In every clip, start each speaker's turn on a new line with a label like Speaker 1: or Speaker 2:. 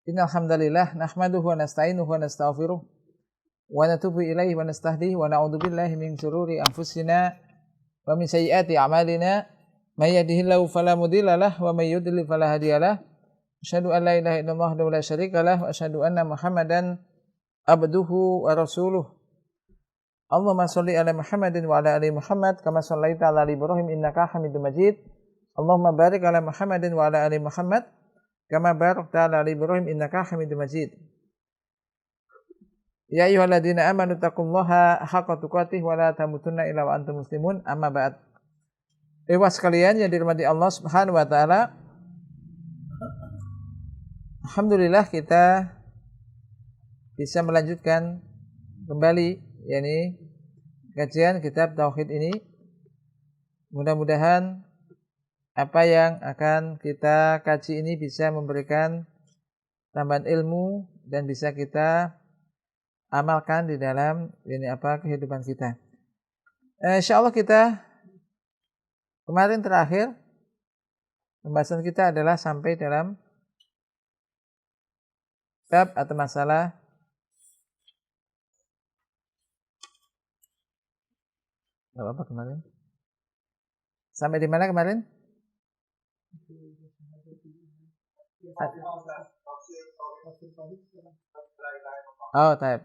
Speaker 1: Innal hamdalillah nahmaduhu wa nasta'inuhu wa nastaghfiruh wa natubu ilaihi wa nastahdihi wa na'udzu billahi min shururi anfusina wa min sayyiati a'malina may yahdihillahu fala mudilla lahu wa may yudlil fala hadiyalah. Asyhadu an la ilaha illallah wa la syarika lah wa asyhadu anna Muhammadan abduhu wa rasuluh. Allahumma shalli ala Muhammadin wa ala ali Muhammad kama shallaita ala ali Ibrahim innaka Hamidum Majid. Allahumma barik ala Muhammadin wa ala ali Muhammad kama barakta ala ali Ibrahim innaka Hamidum Majid. Ya ayyuhalladzina amanu taqullaha haqqa tuqatih wa la tamutunna illa wa antum muslimun. Amma ba'd. Ikhwas sekalian yang dirahmati Allah Subhanahu wa taala. Alhamdulillah kita bisa melanjutkan kembali yakni kajian kitab tauhid ini. Mudah-mudahan apa yang akan kita kaji ini bisa memberikan tambahan ilmu dan bisa kita amalkan di dalam kehidupan kita. Insyaallah kita kemarin terakhir pembahasan kita adalah sampai dalam bab atau masalah apa kemarin? Sampai di mana kemarin? Oh, taib.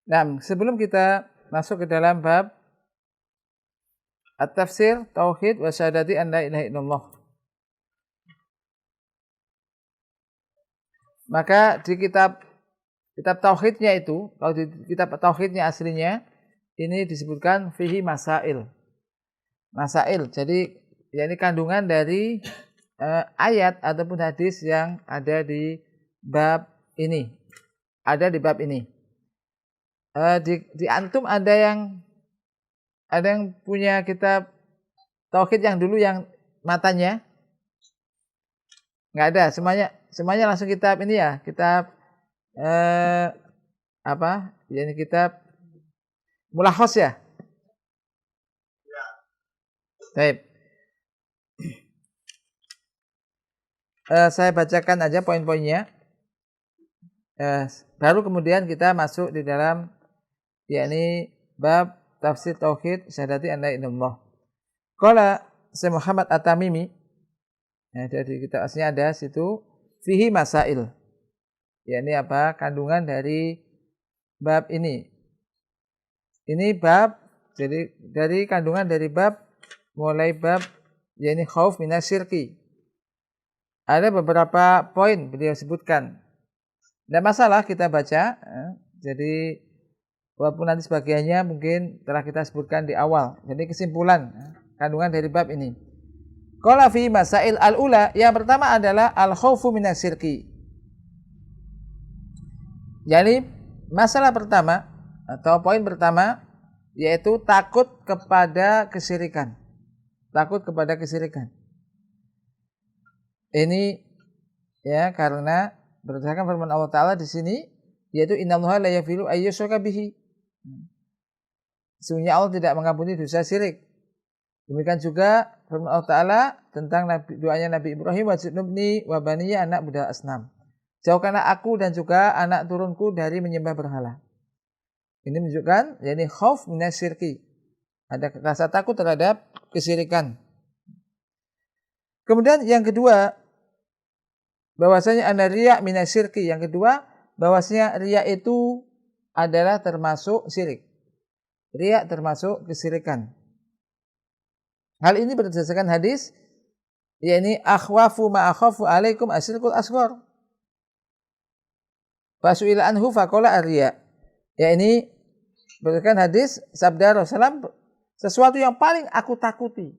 Speaker 1: Nah, sebelum kita masuk ke dalam bab at-tafsir tauhid wa syahadati an la ilaha illallah, maka di kitab tauhidnya itu, kalau di kitab tauhidnya aslinya ini disebutkan fihi masail. Jadi ini kandungan dari ayat ataupun hadis yang ada di bab ini. Ada di bab ini. Di antum ada yang punya kitab tauhid yang dulu yang matanya? Enggak ada, semuanya langsung kitab ini ya, kitab ini kitab Mulakhas ya? Ya. Baik. Saya bacakan aja poin-poinnya. Baru kemudian kita masuk di dalam yakni bab tafsir tauhid syahadati an la ilaha illallah. Qala Syekh Muhammad At-Tamimi, dari kitab aslinya ada situ fihi masail. Yakni kandungan dari bab ini. Ini bab, jadi dari kandungan dari bab mulai bab yakni khauf minasyirki. Ada beberapa poin beliau sebutkan. Tidak masalah kita baca. Jadi walaupun nanti sebagiannya mungkin telah kita sebutkan di awal. Jadi kesimpulan kandungan dari bab ini. Qala fi masail al-ula, yang pertama adalah al-khaufu minasyirki. Jadi masalah pertama atau poin pertama yaitu takut kepada kesyirikan. Takut kepada kesyirikan. Ini ya karena berdasarkan firman Allah Ta'ala di sini yaitu innallaha la yaghfiru ayyushraka bihi. Sesungguhnya Allah tidak mengampuni dosa syirik. Demikian juga firman Allah Ta'ala tentang doanya Nabi Ibrahim, waj'alni wa baniya anak budal asnam. Jauhkanlah aku dan juga anak turunku dari menyembah berhala. Ini menunjukkan yakni khauf minasyirki. Ada rasa takut terhadap kesyirikan. Kemudian yang kedua, bahwasanya ada riya minasyirki. Yang kedua, bahwasanya riya itu adalah termasuk syirik. Riya termasuk kesyirikan. Hal ini berdasarkan hadis, yakni akhwafu ma akhafu alaikum asyirkul asghar. Fasu'ila anhu faqala ar-riya. Ya ini berdasarkan hadis sabda Rasulullah, sesuatu yang paling aku takuti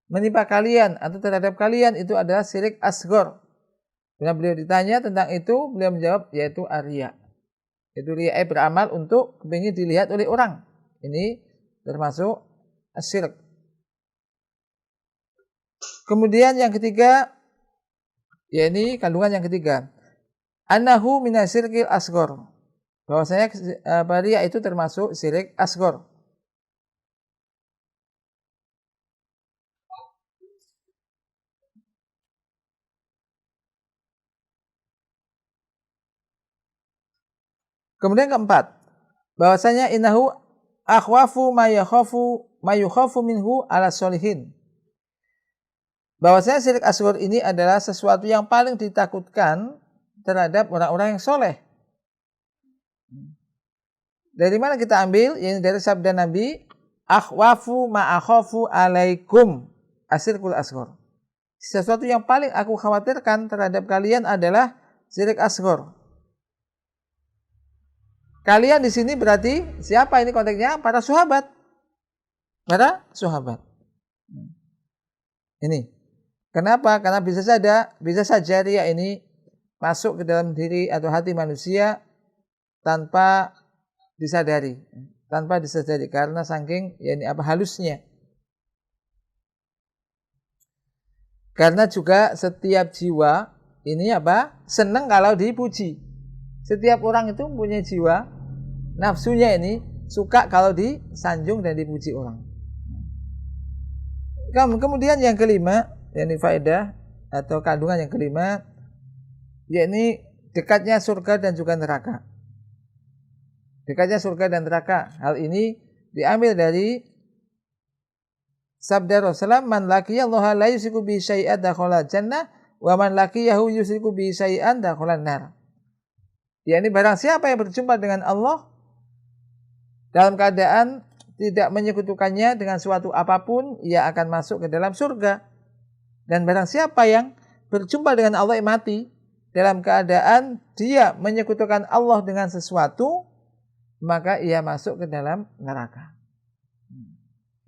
Speaker 1: menimpa kalian atau terhadap kalian itu adalah syirik asghar. Bila beliau ditanya tentang itu, beliau menjawab yaitu ar-riya. Itu riya beramal untuk ingin dilihat oleh orang. Ini termasuk syirik. Kemudian yang ketiga, yakni kandungan yang ketiga, annahu minasyirkil asghar. Bahwasanya riya itu termasuk syirik asghar. Kemudian keempat, bahwasanya innahu akhwafu ma yukhafu minhu ala sholihin. Bahwasanya syirik asghar ini adalah sesuatu yang paling ditakutkan terhadap orang-orang yang soleh. Dari mana kita ambil? Ini dari sabda Nabi, akhwafu ma akhafu alaikum asyirkul asghar. Sesuatu yang paling aku khawatirkan terhadap kalian adalah syirik asghar. Kalian di sini berarti siapa ini konteksnya? Para sahabat. Para sahabat. Ini. Kenapa? Karena bisa saja riya ini masuk ke dalam diri atau hati manusia tanpa disadari karena saking halusnya. Karena juga setiap jiwa ini senang kalau dipuji. Setiap orang itu punya jiwa nafsunya ini suka kalau disanjung dan dipuji orang. Kemudian yang kelima, yakni faedah atau kandungan yang kelima, yakni dekatnya surga dan juga neraka. Dekatnya surga dan neraka. Hal ini diambil dari sabda Rasulullah, man laqiyallaha la yusyriku bihi syai'an dakhala jannah wa man laqiyahu yusyriku bihi syai'an dakhala nar. Yakni barang siapa yang berjumpa dengan Allah dalam keadaan tidak menyekutukannya dengan suatu apapun, ia akan masuk ke dalam surga. Dan barang siapa yang berjumpa dengan Allah yang mati dalam keadaan dia menyekutukan Allah dengan sesuatu, maka ia masuk ke dalam neraka.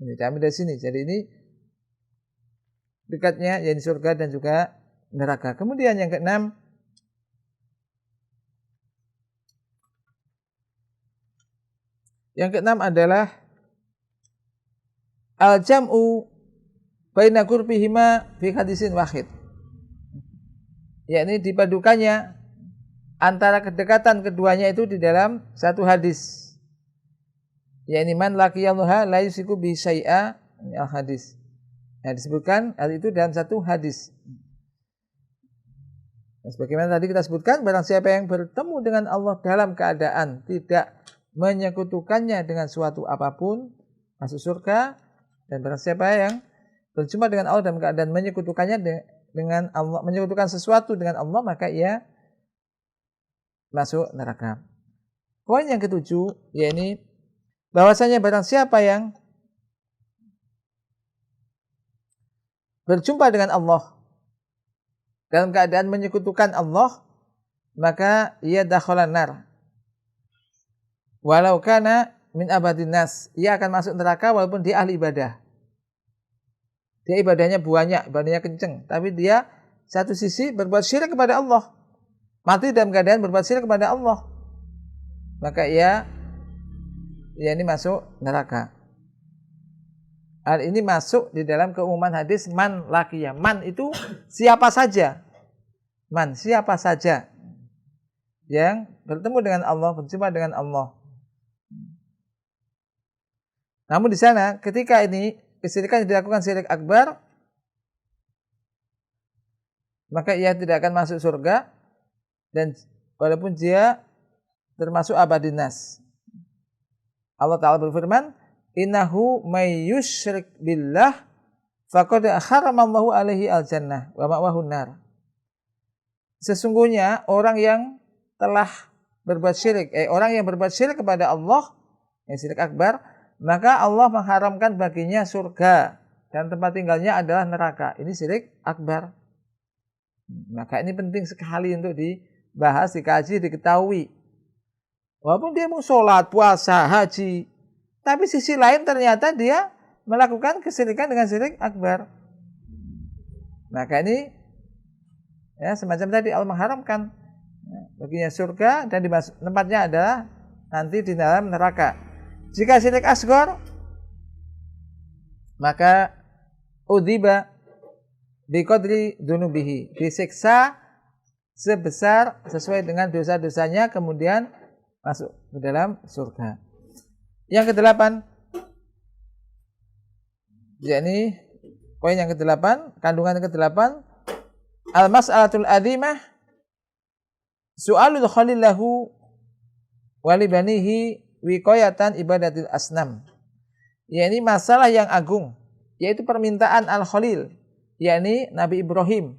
Speaker 1: Ini diambil dari sini. Jadi ini dekatnya yaitu surga dan juga neraka. Kemudian yang keenam, adalah al-jam'u baina qurbihima fi hadisin wahid. Yakni dipadukannya antara kedekatan keduanya itu di dalam satu hadis. Yakni man laqiyallaha la yusyriku bihi syai'a, ini al-hadis. Nah, disebutkan hal itu dalam satu hadis. Nah, sebagaimana tadi kita sebutkan, barang siapa yang bertemu dengan Allah dalam keadaan tidak menyekutukannya dengan suatu apapun, masuk surga. Dan barang siapa yang berjumpa dengan Allah dalam keadaan menyekutukannya dengan Allah, menyekutukan sesuatu dengan Allah, maka ia masuk neraka. Poin yang ketujuh, yakni bahwasanya barang siapa yang berjumpa dengan Allah dalam keadaan menyekutukan Allah, maka ia dakhalan nar. Walau kana min abadin nas, ia akan masuk neraka walaupun dia ahli ibadah. Dia ibadahnya banyak, ibadahnya kenceng, tapi dia satu sisi berbuat syirik kepada Allah. Mati dalam keadaan berbuat syirik kepada Allah, maka ia ini masuk neraka. Hal ini masuk di dalam keumuman hadis man laqiya. Man itu siapa saja. Man, siapa saja yang bertemu dengan Allah, berjumpa dengan Allah. Namun di sana ketika ini kesyirikan dilakukan syirik akbar, maka ia tidak akan masuk surga, dan walaupun dia termasuk abadin nas. Allah Ta'ala berfirman, innahu may yusyrik billah faqad haramallahu alaihi al-jannah wa ma'wahu nar. Sesungguhnya orang yang telah berbuat syirik, orang yang berbuat syirik kepada Allah, yang syirik akbar, maka Allah mengharamkan baginya surga dan tempat tinggalnya adalah neraka. Ini syirik akbar. Maka ini penting sekali untuk dibahas, dikaji, diketahui. Walaupun dia mau sholat, puasa, haji, tapi sisi lain ternyata dia melakukan kesyirikan dengan syirik akbar. Maka ini ya semacam tadi Allah mengharamkan baginya surga dan tempatnya adalah nanti di dalam neraka. Jika syirik asghar, maka udziba biqadri dunubihi, disiksa sebesar sesuai dengan dosa-dosanya, kemudian masuk ke dalam surga. Yang kedelapan, yakni poin yang kedelapan, kandungan yang kedelapan, al-mas'alatul adzimah su'alul khalillahu walibanihi wiqayatan ibadatil asnam. Yakni masalah yang agung, yaitu permintaan al-khalil, yakni Nabi Ibrahim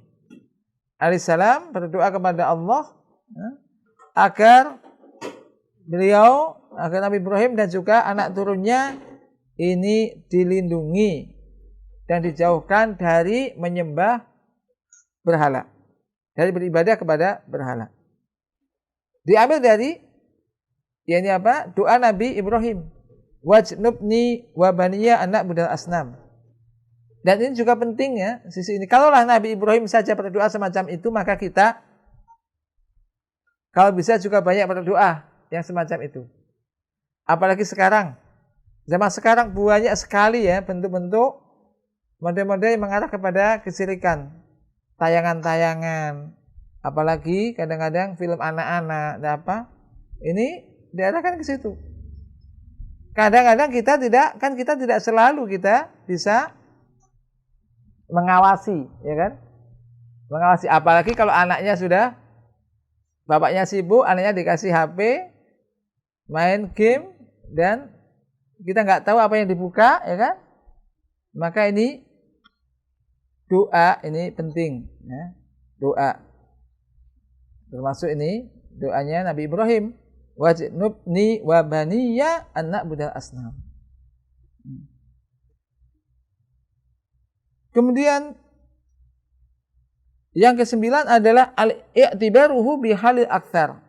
Speaker 1: alaihissalam berdoa kepada Allah agar Nabi Ibrahim dan juga anak turunnya ini dilindungi dan dijauhkan dari menyembah berhala, dari beribadah kepada berhala. Diambil dari yakni apa? Doa Nabi Ibrahim, wajnubni wa baniya anak budal asnam. Dan ini juga penting ya, sisi ini. Kalaulah Nabi Ibrahim saja berdoa semacam itu, maka kita kalau bisa juga banyak berdoa yang semacam itu. Apalagi sekarang, zaman sekarang banyak sekali ya bentuk-bentuk model-model yang mengarah kepada kesyirikan. Tayangan-tayangan, apalagi kadang-kadang film anak-anak, ini diarahkan ke situ. Kadang-kadang kita tidak selalu kita bisa mengawasi, ya kan? Mengawasi, apalagi kalau anaknya sudah, bapaknya sibuk, anaknya dikasih HP, main game, dan kita nggak tahu apa yang dibuka, ya kan? Maka ini doa ini penting, ya. Doa termasuk ini doanya Nabi Ibrahim, wajnubni wa baniya anak budal asnam. Kemudian yang kesembilan adalah al-i'tibaruhu bihalil aktsar.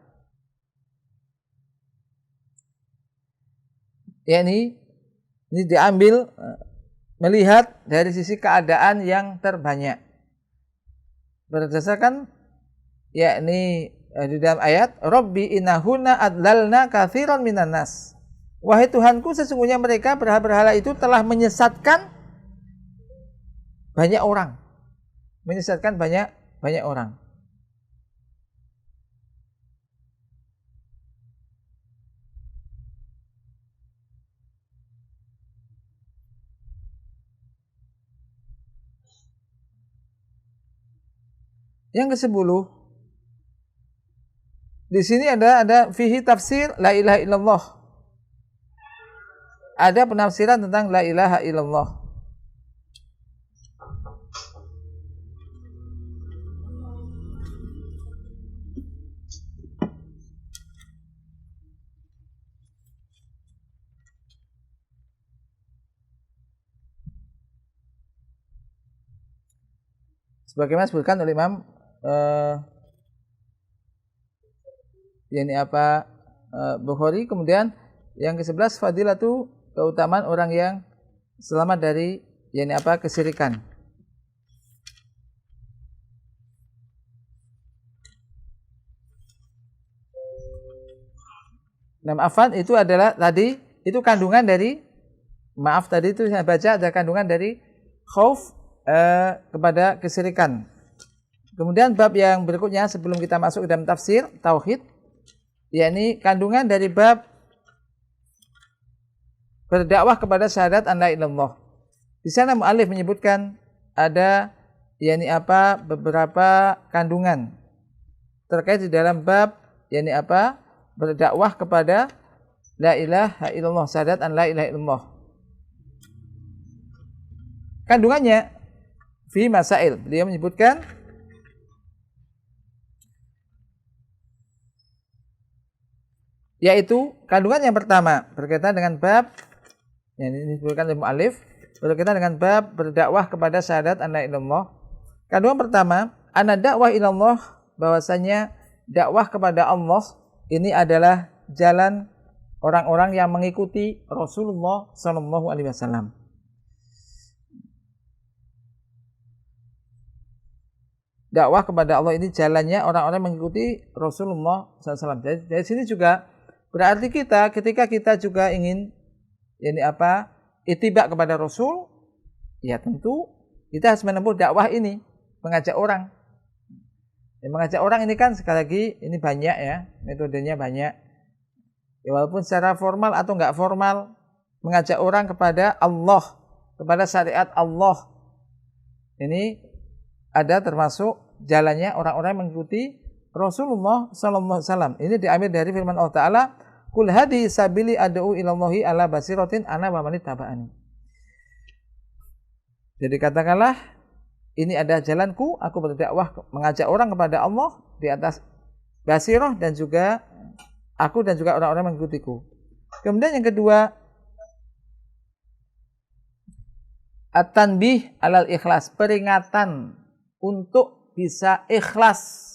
Speaker 1: Yakni ini diambil melihat dari sisi keadaan yang terbanyak. Berdasarkan yakni di dalam ayat Rabbi innahunna adlalna katsiran minan nas. Wahai Tuhanku, sesungguhnya mereka berhala-berhala itu telah menyesatkan banyak orang. Menyesatkan banyak orang. Yang ke-10, di sini ada fihi tafsir la ilaha illallah. Ada penafsiran tentang la ilaha illallah. Sebagaimana disebutkan oleh Imam Bukhari. Kemudian yang ke-11 fadilatu, keutamaan orang yang selamat dari kesyirikan. Afan itu adalah tadi itu kandungan dari tadi itu saya baca ada kandungan dari khauf kepada kesyirikan. Kemudian bab yang berikutnya sebelum kita masuk ke dalam tafsir tauhid, yakni kandungan dari bab berdakwah kepada syahadat an la ilaha illallah. Di sana muallif menyebutkan ada beberapa kandungan terkait di dalam bab berdakwah kepada la ilaha illallah, syahadat an la ilaha illallah. Kandungannya fi masail, beliau menyebutkan yaitu kandungan yang pertama berkaitan dengan bab yang disebutkan oleh muallif, berkaitan dengan bab berdakwah kepada syahadat an la ilaha illallah. Kandungan pertama, anna dakwah ilallah, bahwasanya dakwah kepada Allah ini adalah jalan orang-orang yang mengikuti Rasulullah sallallahu alaihi wasallam. Dakwah kepada Allah ini jalannya orang-orang mengikuti Rasulullah SAW. Dari sini juga berarti kita ketika kita juga ingin ittiba kepada Rasul, ya tentu kita harus menempuh dakwah ini, mengajak orang. Mengajak orang ini kan sekali lagi ini banyak ya, metodenya banyak. Ya, walaupun secara formal atau enggak formal, mengajak orang kepada Allah, kepada syariat Allah. Ini ada termasuk jalannya orang-orang mengikuti Rasulullah sallallahu alaihi wasallam. Ini diambil dari firman Allah Ta'ala, "Qul hadi sabili ad'u ilallahi ala basiratin ana wa man ittaba'ani." Jadi katakanlah, ini ada jalanku, aku berdakwah mengajak orang kepada Allah di atas basirah dan juga aku dan juga orang-orang mengikutiku. Kemudian yang kedua, at-tanbih alal ikhlas, peringatan untuk bisa ikhlas.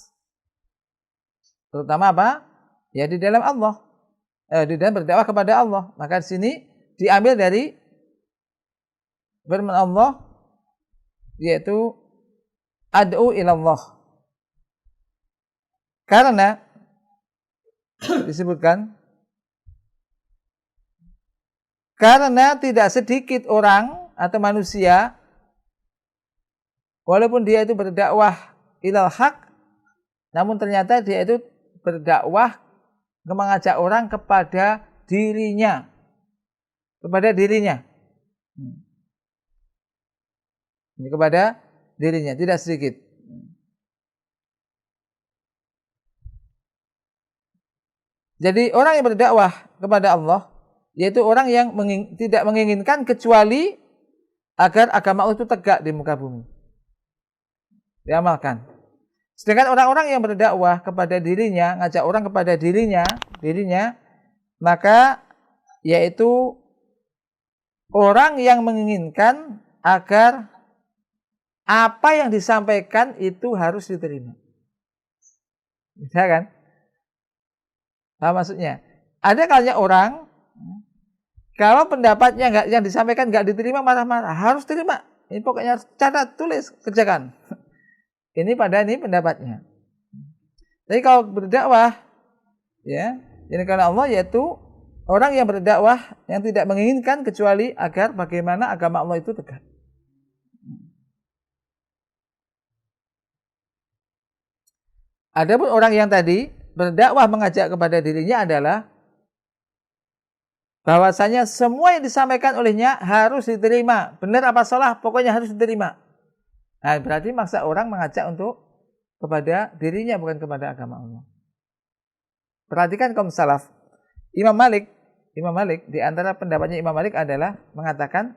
Speaker 1: Terutama apa? Ya di dalam Allah. Di dalam berdakwah kepada Allah. Maka di sini diambil dari firman Allah, yaitu ad'u ilallah. Karena disebutkan, karena tidak sedikit orang atau manusia, walaupun dia itu berdakwah ilal haq, namun ternyata dia itu berdakwah mengajak orang kepada dirinya. Kepada dirinya. Ini kepada dirinya, tidak sedikit. Jadi orang yang berdakwah kepada Allah, yaitu orang yang tidak menginginkan kecuali agar agama Allah itu tegak di muka bumi, diamalkan. Sedangkan orang-orang yang berdakwah kepada dirinya, ngajak orang kepada dirinya, maka yaitu orang yang menginginkan agar apa yang disampaikan itu harus diterima. Bisa kan? Apa maksudnya? Ada kalanya orang, kalau pendapatnya yang disampaikan nggak diterima, marah-marah. Harus terima. Ini pokoknya catat, tulis, kerjakan. Ini pendapatnya. Jadi kalau berdakwah, ya, ini karena Allah, yaitu orang yang berdakwah yang tidak menginginkan kecuali agar bagaimana agama Allah itu tegak. Adapun orang yang tadi berdakwah mengajak kepada dirinya adalah bahwasanya semua yang disampaikan olehnya harus diterima. Benar apa salah, pokoknya harus diterima. Nah, berarti maksa orang mengajak untuk kepada dirinya, bukan kepada agama Allah. Perhatikan kaum salaf. Imam Malik di antara pendapatnya Imam Malik adalah mengatakan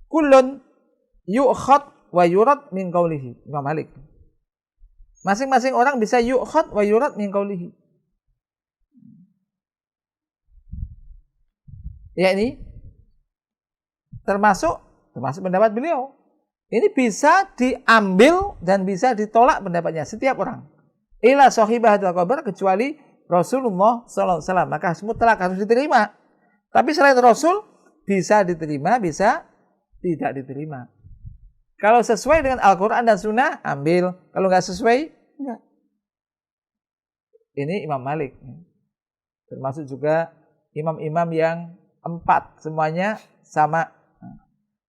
Speaker 1: kullun yu'khad wa yurad min qaulihi. Imam Malik. Masing-masing orang bisa yu'khad wa yurad min qaulihi. Ya, ini termasuk pendapat beliau. Ini bisa diambil dan bisa ditolak pendapatnya setiap orang. Ila sahibatul qabr, kecuali Rasulullah sallallahu alaihi wasallam, maka mutlak harus diterima. Tapi selain Rasul bisa diterima, bisa tidak diterima. Kalau sesuai dengan Al-Qur'an dan Sunnah, ambil. Kalau nggak sesuai, enggak. Ini Imam Malik. Termasuk juga imam-imam yang 4, semuanya sama.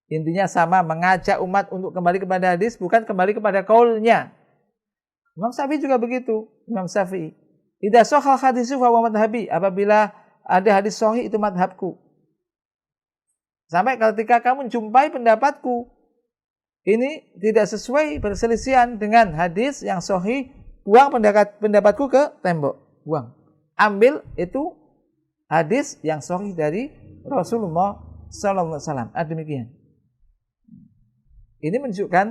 Speaker 1: Intinya sama, mengajak umat untuk kembali kepada hadis, bukan kembali kepada qaulnya. Imam Syafi'i juga begitu. Imam Syafi'i, idza shahha hadisu fa huwa madhhabi, apabila ada hadis sahih itu madhabku. Sampai ketika kamu jumpai pendapatku ini tidak sesuai, berselisihan dengan hadis yang sahih, buang pendapatku ke tembok, buang. Ambil itu hadis yang sahih dari Rasulullah sallallahu alaihi wasallam. Demikian. Ini menunjukkan,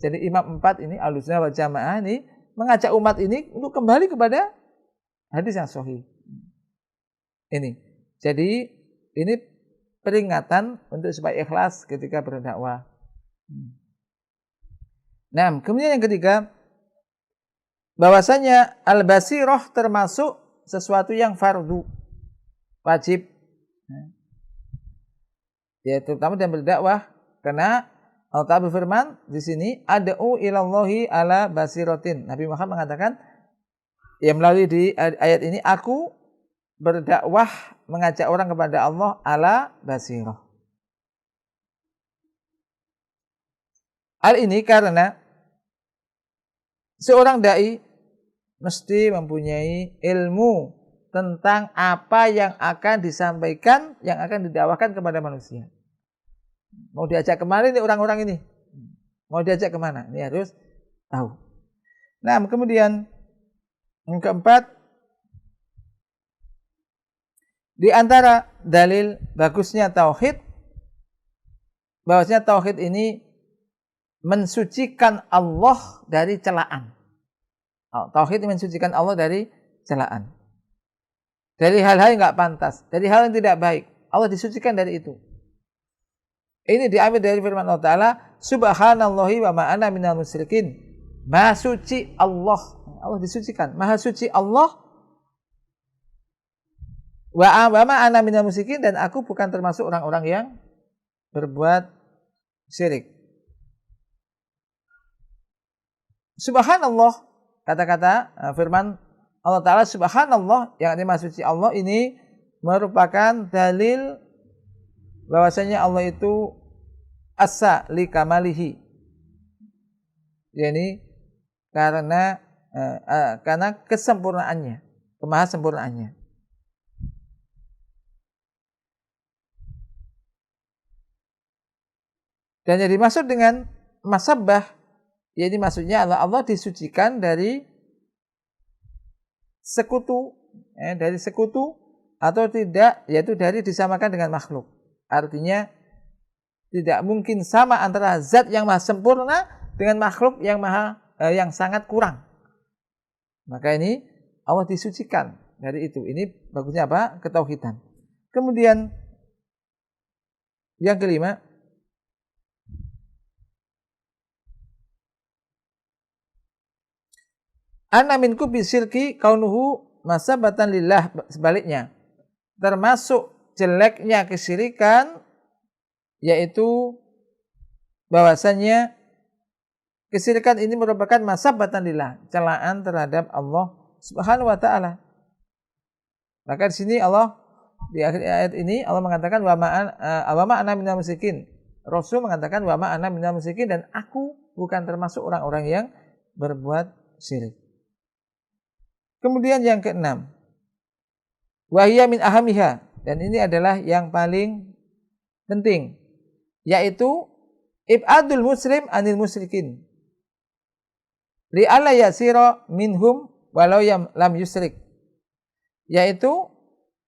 Speaker 1: jadi imam 4 ini Ahlussunnah wal Jamaah ini mengajak umat ini untuk kembali kepada hadis yang sahih. Ini. Jadi ini peringatan untuk supaya ikhlas ketika berdakwah. Nah, kemudian yang ketiga, bahwasanya al-basirah termasuk sesuatu yang fardu, wajib. Ya, terutama dalam berdakwah, karena Allah Ta'ala berfirman di sini, ad'u ilallahi ala basiratin. Nabi Muhammad mengatakan, ya melalui di ayat ini, aku berdakwah mengajak orang kepada Allah ala basirah. Hal ini karena seorang dai mesti mempunyai ilmu tentang apa yang akan disampaikan, yang akan didakwakan kepada manusia. Mau diajak kemana nih orang-orang ini? Mau diajak kemana? Ini harus tahu. Nah, kemudian yang keempat, di antara dalil bagusnya tauhid, bahwasanya tauhid ini mensucikan Allah dari celaan. Tauhid mensucikan Allah dari celaan. Dari hal-hal yang enggak pantas, dari hal yang tidak baik. Allah disucikan dari itu. Ini diambil dari firman Allah Ta'ala, subhanallahi wa ma'ana minal musyrikin. Maha suci Allah. Allah disucikan. Maha suci Allah. Wa ma'ana minal musyrikin, dan aku bukan termasuk orang-orang yang berbuat syirik. Subhanallah, kata-kata firman Allah Ta'ala subhanallah, yang artinya maha suci Allah, ini merupakan dalil bahwasanya Allah itu asa li kamalihi, yakni karena kesempurnaannya, kemahasempurnaannya. Dan yang dimaksud dengan masabbah, yakni maksudnya Allah disucikan dari sekutu, atau tidak, yaitu dari disamakan dengan makhluk. Artinya tidak mungkin sama antara zat yang maha sempurna dengan makhluk yang sangat kurang. Maka ini Allah disucikan dari itu. Ini bagusnya apa? Ketauhidan. Kemudian yang kelima, ana min kubi syirki kaunuhu masabatan lillah, sebaliknya. Termasuk jeleknya kesyirikan, yaitu bahwasanya kesyirikan ini merupakan masabatan lillah, celaan terhadap Allah Subhanahu wa taala. Maka di sini Allah, di akhir ayat ini Allah mengatakan wa ma ana minal musyrikin. Rasul mengatakan wa ma ana minal musyrikin, dan aku bukan termasuk orang-orang yang berbuat syirik. Kemudian yang keenam, wa hiya min ahamiha, dan ini adalah yang paling penting, yaitu ibadul muslim anil musyrikin li'alla yasira minhum walau lam yusrik, yaitu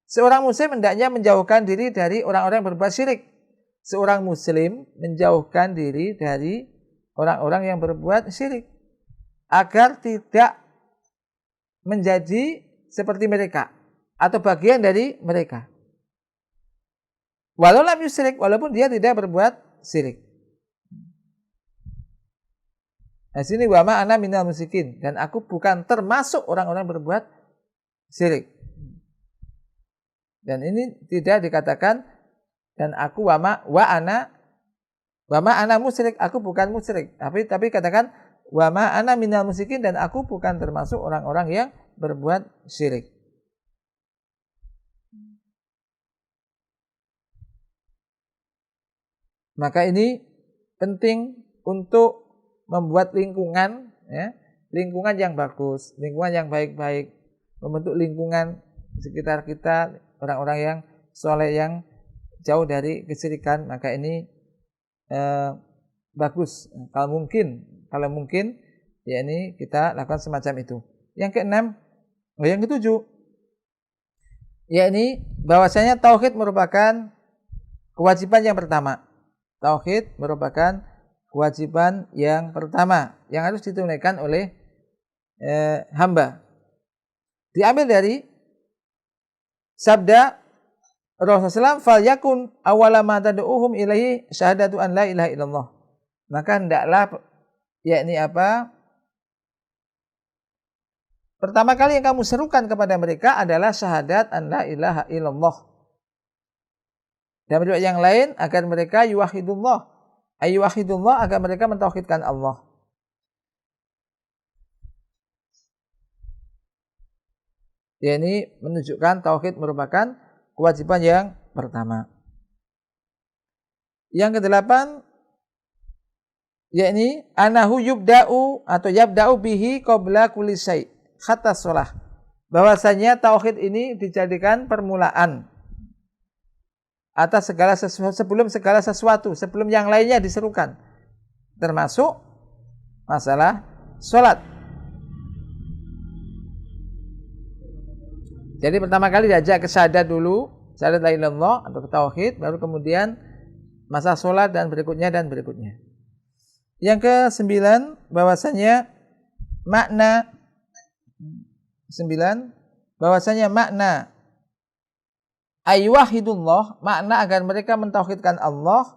Speaker 1: seorang muslim hendaknya menjauhkan diri dari orang-orang yang berbuat syirik. Seorang muslim menjauhkan diri dari orang-orang yang berbuat syirik agar tidak menjadi seperti mereka atau bagian dari mereka. Walau lam yusrik, walaupun dia tidak berbuat syirik. Nah, sini wa ma ana minal musyrikin, dan aku bukan termasuk orang-orang berbuat syirik. Dan ini tidak dikatakan dan aku wa ma ana musyrik, aku bukan musyrik. Tapi katakan wa ma ana minal musyrikin, dan aku bukan termasuk orang-orang yang berbuat syirik. Maka ini penting untuk membuat lingkungan, lingkungan yang bagus, lingkungan yang baik-baik, membentuk lingkungan sekitar kita orang-orang yang soleh, yang jauh dari kesyirikan. Maka ini bagus. Kalau mungkin, ya ini kita lakukan semacam itu. Yang keenam, yang ketujuh, yakni bahwasanya tauhid merupakan kewajiban yang pertama. Tauhid merupakan kewajiban yang pertama yang harus ditunaikan oleh hamba. Diambil dari sabda Rasulullah SAW, fal yakun awwala ma tad'uhum ilaihi syahadatu an la ilaha illallah. Maka hendaklah yakni apa? Pertama kali yang kamu serukan kepada mereka adalah syahadat an la ilaha illallah. Dan riwayat yang lain agar mereka yuwahhidullah. Ayyuwahhidullah, agar mereka mentauhidkan Allah. Ini menunjukkan tauhid merupakan kewajiban yang pertama. Yang kedelapan, yakni anahu yubda'u atau yabda'u bihi qabla kulli syai' hatta shalah. Bahwasanya tauhid ini dijadikan permulaan atas segala sesuatu, sebelum yang lainnya diserukan, termasuk masalah salat. Jadi pertama kali diajak ke syahadat dulu, syahadat la ilaha illallah atau ke tauhid, baru kemudian masa sholat dan berikutnya. Yang ke-9, bahwasanya makna ayyuwahhidullah, makna agar mereka mentauhidkan Allah,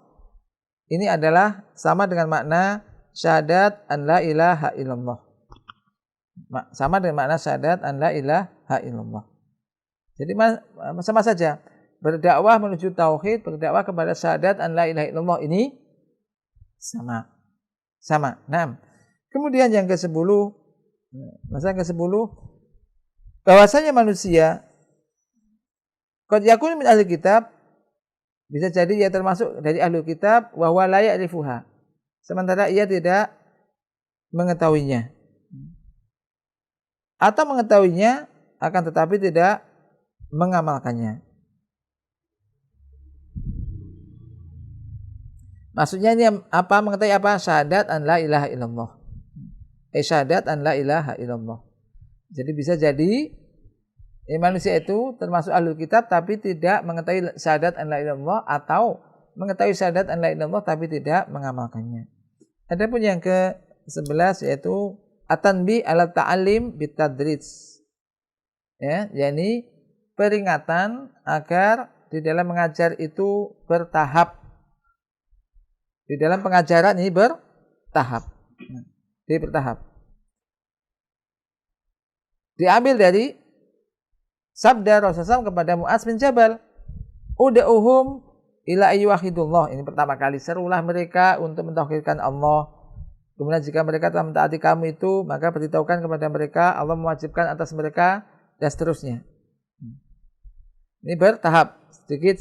Speaker 1: ini adalah sama dengan makna syahadat an la ilaha illallah. Sama dengan makna syahadat an la ilaha illallah. Jadi sama saja, berdakwah menuju tauhid, berdakwah kepada syahadat an la ilaha illallah, ini sama. Nah, kemudian yang ke-10, masalah ke-10, bahwasanya manusia qad yakunu min ahli kitab, bisa jadi ia termasuk dari ahli kitab, wa huwa la ya'rifuha, sementara ia tidak mengetahuinya, atau mengetahuinya akan tetapi tidak mengamalkannya. Maksudnya ini apa? Mengetahui apa? Syahadat an la ilaha illallah. Syahadat an la ilaha illallah. Jadi bisa jadi manusia itu termasuk ahlul kitab tapi tidak mengetahui syahadat an la ilaha illallah, atau mengetahui syahadat an la ilaha illallah tapi tidak mengamalkannya. Adapun yang ke-11 yaitu at-tanbih ala ta'alim bitadrij. Ya, yakni peringatan agar di dalam mengajar itu bertahap. Di dalam pengajaran ini bertahap. Diambil dari sabda Rasulullah SAW kepada Mu'adz bin Jabal, ud'uhum ila ayyuwahidullah. Ini pertama kali, serulah mereka untuk mentauhidkan Allah. Kemudian jika mereka telah mentaati kamu itu, maka beritahukan kepada mereka Allah mewajibkan atas mereka, dan seterusnya. Ini bertahap, sedikit.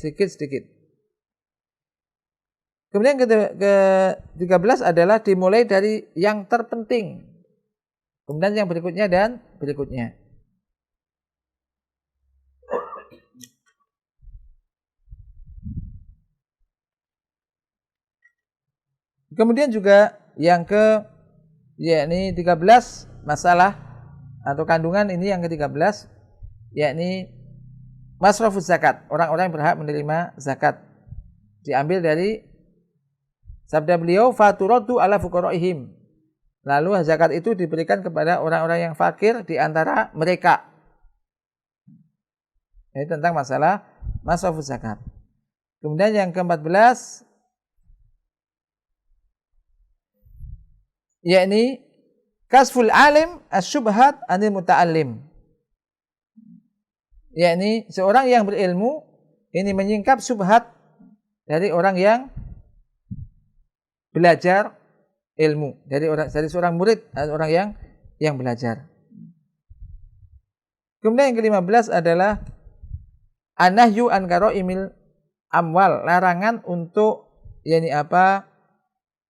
Speaker 1: Kemudian ke-13 adalah dimulai dari yang terpenting, kemudian yang berikutnya dan berikutnya. Kemudian juga yang yakni 13 masalah atau kandungan ini yang ke-13, yakni masrafuz zakat, orang-orang yang berhak menerima zakat. Diambil dari sabda beliau, faturatu ala fuqaraihim. Lalu zakat itu diberikan kepada orang-orang yang fakir di antara mereka. Ini tentang masalah masrafuz zakat. Kemudian yang ke-14, yakni kasful alim asyubhat anil muta'allim. Yakni seorang yang berilmu ini menyingkap syubhat dari orang yang belajar ilmu, dari seorang murid atau orang yang belajar. Kemudian yang ke-15 adalah anahyu an karaimil amwal, larangan untuk yakni apa?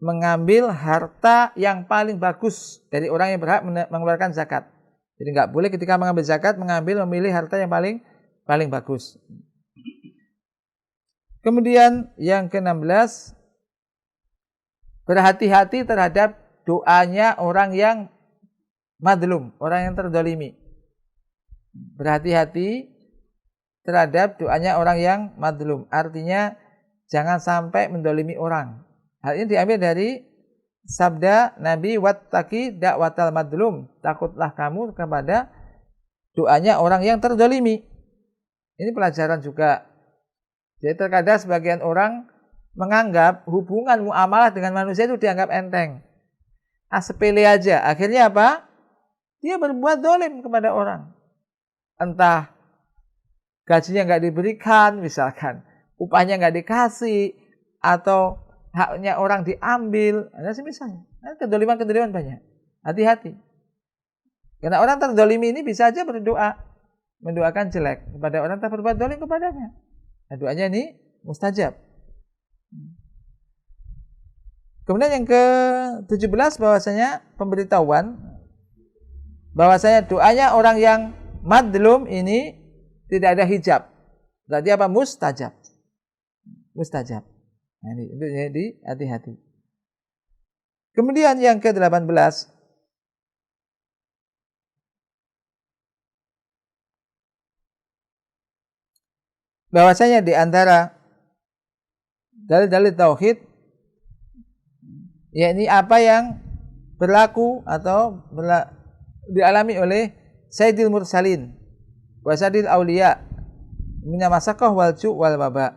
Speaker 1: Mengambil harta yang paling bagus dari orang yang berhak mengeluarkan zakat. Jadi enggak boleh ketika mengambil zakat memilih harta yang paling bagus. Kemudian yang ke-16, berhati-hati terhadap doanya orang yang madlum, orang yang terdolimi. Berhati-hati terhadap doanya orang yang madlum. Artinya jangan sampai mendolimi orang. Hal ini diambil dari sabda Nabi, wattaqi da'watal madlum, takutlah kamu kepada doanya orang yang terdolimi. Ini pelajaran juga Jadi terkadang sebagian orang menganggap hubungan muamalah dengan manusia itu dianggap enteng. Sepele aja. Akhirnya apa? Dia berbuat dolim kepada orang. Entah gajinya nggak diberikan, misalkan. Upahnya nggak dikasih. Atau haknya orang diambil. Ada sih misalnya. Kedoliman-kedoliman banyak. Hati-hati. Karena orang terdolimi ini bisa aja berdoa. Mendoakan jelek kepada orang yang berbuat dolim kepadanya. Nah, doanya ini mustajab. Kemudian yang ke-17 bahwasanya pemberitahuan bahwasanya doanya orang yang madlum ini tidak ada hijab. Berarti apa? Mustajab. Mustajab. Nah, ini untuk jadi hati-hati. Kemudian yang ke-18 bahwasanya di antara dalil-dalil tauhid yakni apa yang berlaku atau dialami oleh Sayyidil Mursalin wa Sayyidil Auliya mina masaqah wal ju' wal waba,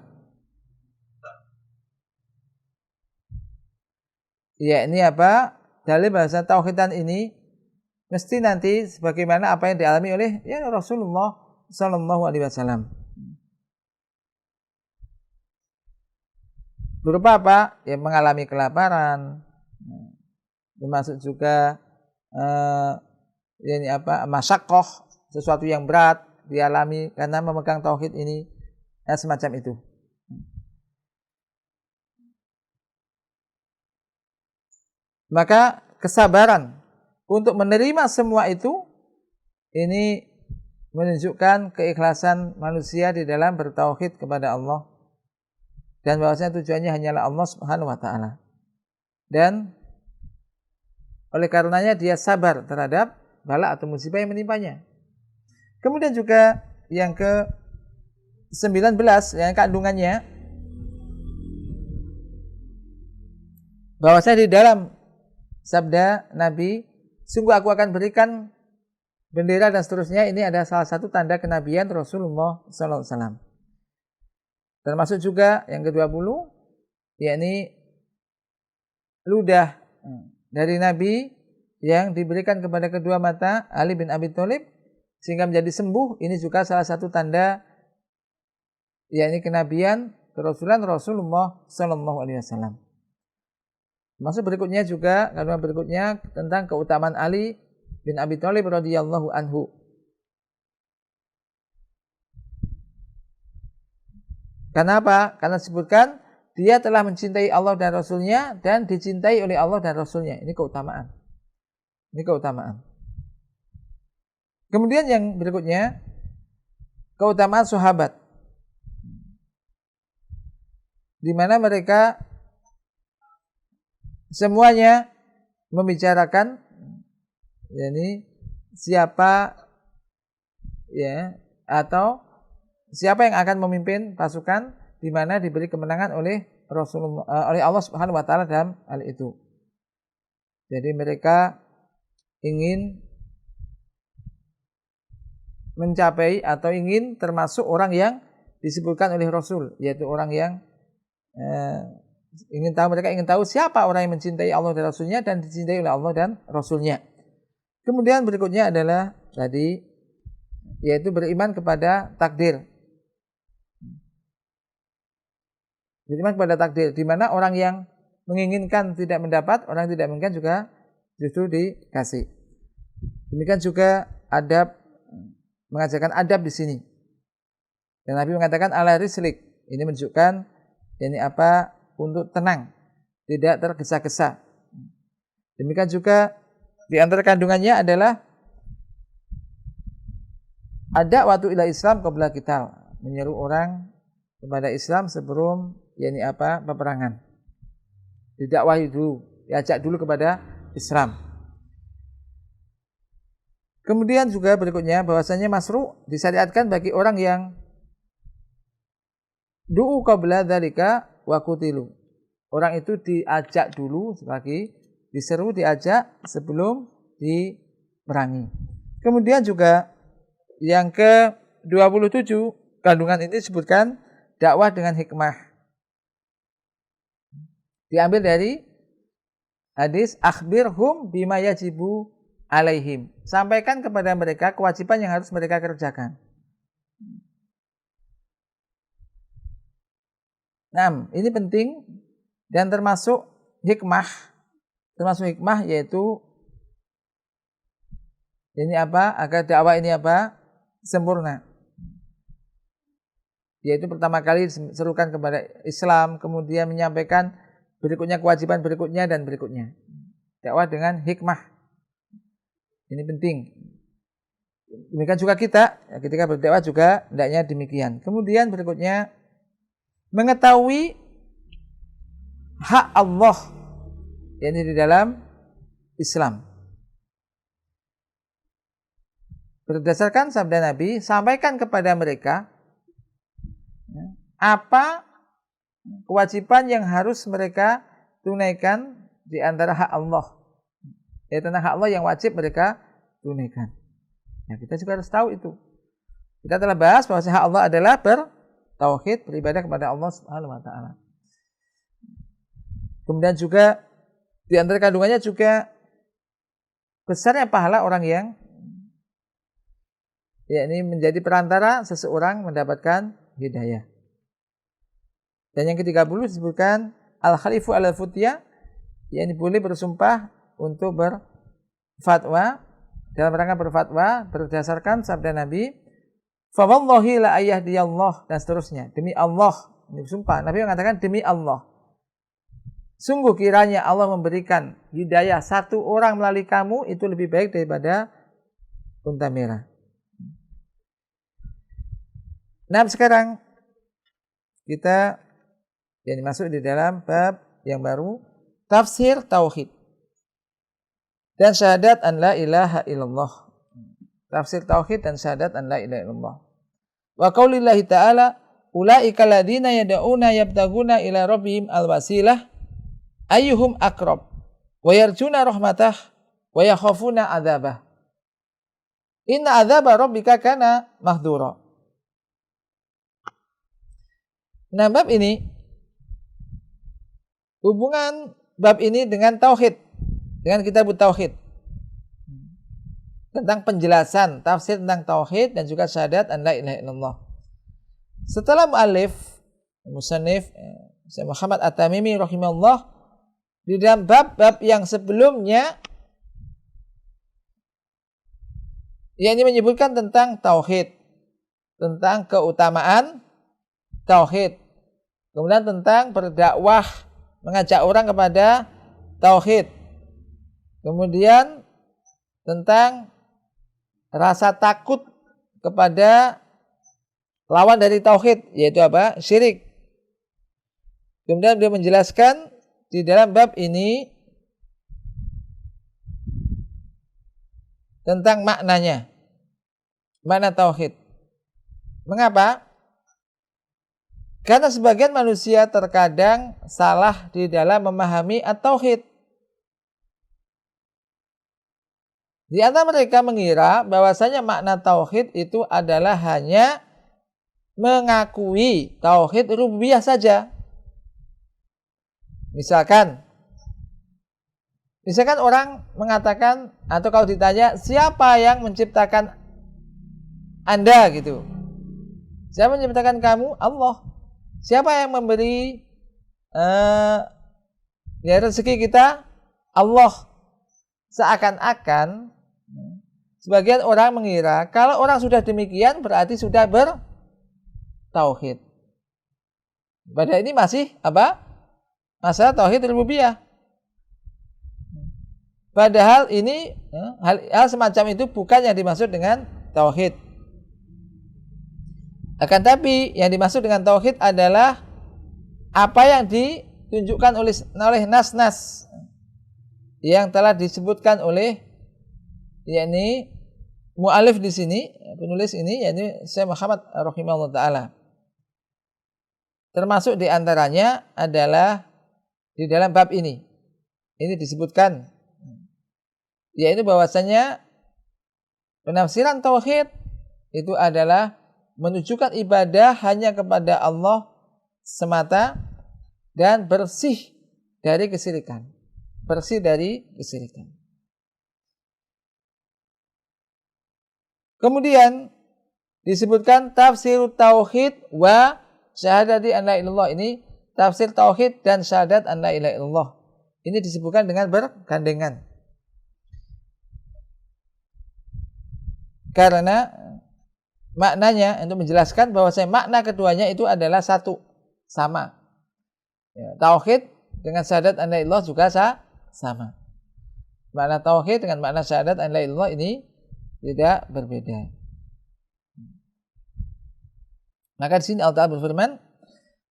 Speaker 1: yakni apa? Dalil bahasa tauhidan ini mesti nanti sebagaimana apa yang dialami oleh Rasulullah sallallahu alaihi wasallam. Berupa apa? Ya mengalami kelaparan, termasuk juga ini apa? Masyaqqah, sesuatu yang berat dialami karena memegang tauhid ini, semacam itu. Maka kesabaran untuk menerima semua itu ini menunjukkan keikhlasan manusia di dalam bertauhid kepada Allah. Dan bahwasanya tujuannya hanyalah Allah Subhanahu wa taala. Dan oleh karenanya dia sabar terhadap bala atau musibah yang menimpanya. Kemudian juga yang ke-19 yang kandungannya bahwasanya di dalam sabda Nabi, sungguh aku akan berikan bendera dan seterusnya, ini ada salah satu tanda kenabian Rasulullah sallallahu alaihi wasallam. Termasuk juga yang ke-20 yakni ludah dari Nabi yang diberikan kepada kedua mata Ali bin Abi Thalib sehingga menjadi sembuh. Ini juga salah satu tanda yakni kenabian kerasulan Rasulullah sallallahu alaihi wasallam. Masuk berikutnya juga kandungan berikutnya tentang keutamaan Ali bin Abi Thalib radhiyallahu anhu. Kenapa? Karena disebutkan dia telah mencintai Allah dan Rasulnya dan dicintai oleh Allah dan Rasulnya. Ini keutamaan. Ini keutamaan. Kemudian yang berikutnya keutamaan sahabat, di mana mereka semuanya membicarakan yakni siapa atau siapa yang akan memimpin pasukan di mana diberi kemenangan oleh Rasulullah oleh Allah Subhanahu wa taala dalam hal itu. Jadi mereka ingin mencapai atau ingin termasuk orang yang disebutkan oleh Rasul, yaitu orang yang mereka ingin tahu siapa orang yang mencintai Allah dan Rasulnya dan dicintai oleh Allah dan Rasulnya. Kemudian berikutnya adalah tadi yaitu beriman kepada takdir. Beriman kepada takdir, di mana orang yang menginginkan tidak mendapat, orang yang tidak menginginkan juga justru dikasih. Demikian juga adab, mengajarkan adab di sini. Dan Nabi mengatakan ala rislik, ini menunjukkan ini apa? Untuk tenang, tidak tergesa-gesa. Demikian juga di antara kandungannya adalah ada waktu ila Islam qabla qital, menyeru orang kepada Islam sebelum peperangan. Didakwahi dulu, diajak dulu kepada Islam. Kemudian juga berikutnya bahwasanya masru' disyariatkan bagi orang yang du'u qabla dzalika wa qutilu. Orang itu diajak dulu diseru, diajak sebelum diperangi. Kemudian juga yang ke-27 kandungan ini disebutkan dakwah dengan hikmah. Diambil dari hadis akhbirhum bima yajibu alaihim. Sampaikan kepada mereka kewajiban yang harus mereka kerjakan. Nah, ini penting dan termasuk hikmah. Termasuk hikmah yaitu ini apa? Agar dakwah ini apa? Sempurna. Yaitu pertama kali serukan kepada Islam, kemudian menyampaikan berikutnya kewajiban berikutnya dan berikutnya. Dakwah dengan hikmah. Ini penting. Demikian juga kita, ketika berdakwah juga hendaknya demikian. Kemudian berikutnya mengetahui hak Allah yang di dalam Islam. Berdasarkan sabda Nabi, sampaikan kepada mereka apa kewajiban yang harus mereka tunaikan di antara hak Allah. Yaitu hak Allah yang wajib mereka tunaikan. Nah, kita juga harus tahu itu. Kita telah bahas bahwa hak Allah adalah bertauhid, beribadah kepada Allah Subhanahu wa taala. Kemudian juga di antara kandungannya juga besarnya pahala orang yang yakni menjadi perantara seseorang mendapatkan hidayah. Dan yang ke-30 disebutkan al-khalifu al-futiyah, yakni boleh bersumpah untuk berfatwa dalam rangka berfatwa berdasarkan sabda Nabi, fa wallahi la ayahdiyallah, dan seterusnya. Demi Allah, ini sumpah. Nabi mengatakan demi Allah, sungguh kiranya Allah memberikan hidayah satu orang melalui kamu itu lebih baik daripada unta merah. Nah, sekarang kita yang masuk di dalam bab yang baru, tafsir tauhid dan syahadat an la ilaha illallah. Tafsir tauhid dan syahadat an la ilaha illallah. Wa qaulillahi ta'ala, ulaika alladziina yad'una yabtaguna ila rabbihim alwasilah ayyuhum aqrab wa yarjuna rahmatah wa yakhafuna adzabah. Inna adzaba rabbika kana mahdura. Nah, bab ini, hubungan bab ini dengan tauhid, dengan kitab tauhid, tentang penjelasan tafsir tentang tauhid dan juga syahadat an la ilaha illallah. Setelah musannif Syekh Muhammad At-Tamimi rahimahullah di dalam bab-bab yang sebelumnya yakni menyebutkan tentang tauhid, tentang keutamaan tauhid, kemudian tentang berdakwah, mengajak orang kepada tauhid, kemudian tentang rasa takut kepada lawan dari tauhid, yaitu apa? Syirik. Kemudian dia menjelaskan di dalam bab ini tentang maknanya, makna tauhid. Mengapa? Karena sebagian manusia terkadang salah di dalam memahami at-tauhid. Di antara mereka mengira bahwasanya makna tauhid itu adalah hanya mengakui tauhid rububiyah saja. Misalkan orang mengatakan, atau kalau ditanya siapa yang menciptakan Anda gitu. Siapa yang menciptakan kamu? Allah. Siapa yang memberi rezeki kita? Allah. Seakan-akan sebagian orang mengira kalau orang sudah demikian berarti sudah bertauhid. Padahal ini masih apa? Masalah tauhid rububiyah. Padahal ini hal semacam itu bukan yang dimaksud dengan tauhid. Akan tapi yang dimaksud dengan tauhid adalah apa yang ditunjukkan oleh nas-nas yang telah disebutkan oleh yakni mu'alif di sini, penulis ini, yakni Syekh Muhammad rahimahullah taala. Termasuk di antaranya adalah di dalam bab ini. Ini disebutkan yaitu bahwasanya penafsiran tauhid itu adalah menunjukkan ibadah hanya kepada Allah semata dan bersih dari kesyirikan. Bersih dari kesyirikan. Kemudian disebutkan tafsir tauhid wa syahadati an la ilaha illallah. Ini tafsir tauhid dan syahadat an la ilaha illallah. Ini disebutkan dengan bergandengan. Karena maknanya untuk menjelaskan bahwasanya makna keduanya itu adalah satu, sama. Ya, tauhid dengan syahadat an la ilaha illallah juga sama. Makna tauhid dengan makna syahadat an la ilaha illallah ini tidak berbeda. Maka di sini Allah Ta'ala berfirman,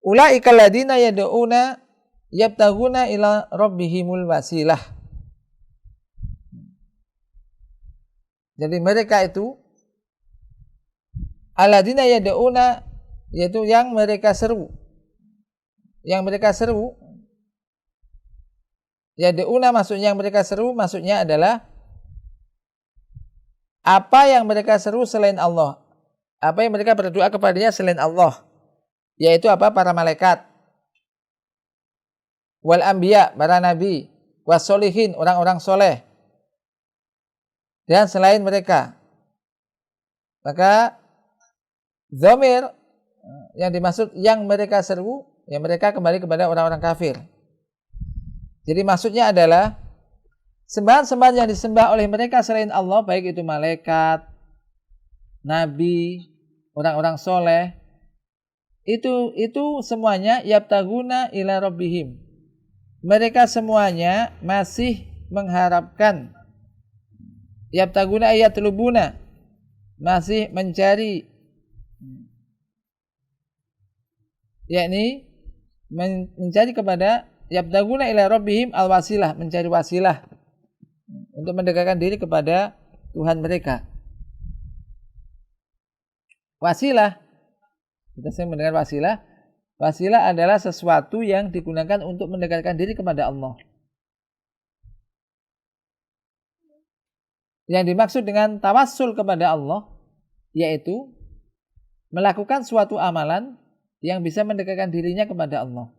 Speaker 1: ulaika alladziina yad'una yabtaghuna ila rabbihimul wasilah. Jadi mereka itu alladzina yad'una, yaitu yang mereka seru. Yang mereka seru, yad'una maksudnya yang mereka seru, maksudnya adalah apa yang mereka seru selain Allah. Apa yang mereka berdoa kepadanya selain Allah. Yaitu apa? Para malaikat. Wal anbiya, para nabi. Wassolihin, orang-orang soleh. Dan selain mereka. Maka dhamir yang dimaksud yang mereka seru, yang mereka kembali kepada orang-orang kafir. Jadi maksudnya adalah sembahan-sembahan yang disembah oleh mereka selain Allah, baik itu malaikat, nabi, orang-orang soleh, itu semuanya yabtaguna ila rabbihim. Mereka semuanya masih mengharapkan, yabtaguna ayatlubuna, masih mencari, yakni mencari kepada yabtaguna ila rabbihim al-wasilah, mencari wasilah untuk mendekatkan diri kepada Tuhan mereka. Wasilah, kita sering mendengar wasilah. Wasilah adalah sesuatu yang digunakan untuk mendekatkan diri kepada Allah. Yang dimaksud dengan tawassul kepada Allah, yaitu melakukan suatu amalan yang bisa mendekatkan dirinya kepada Allah.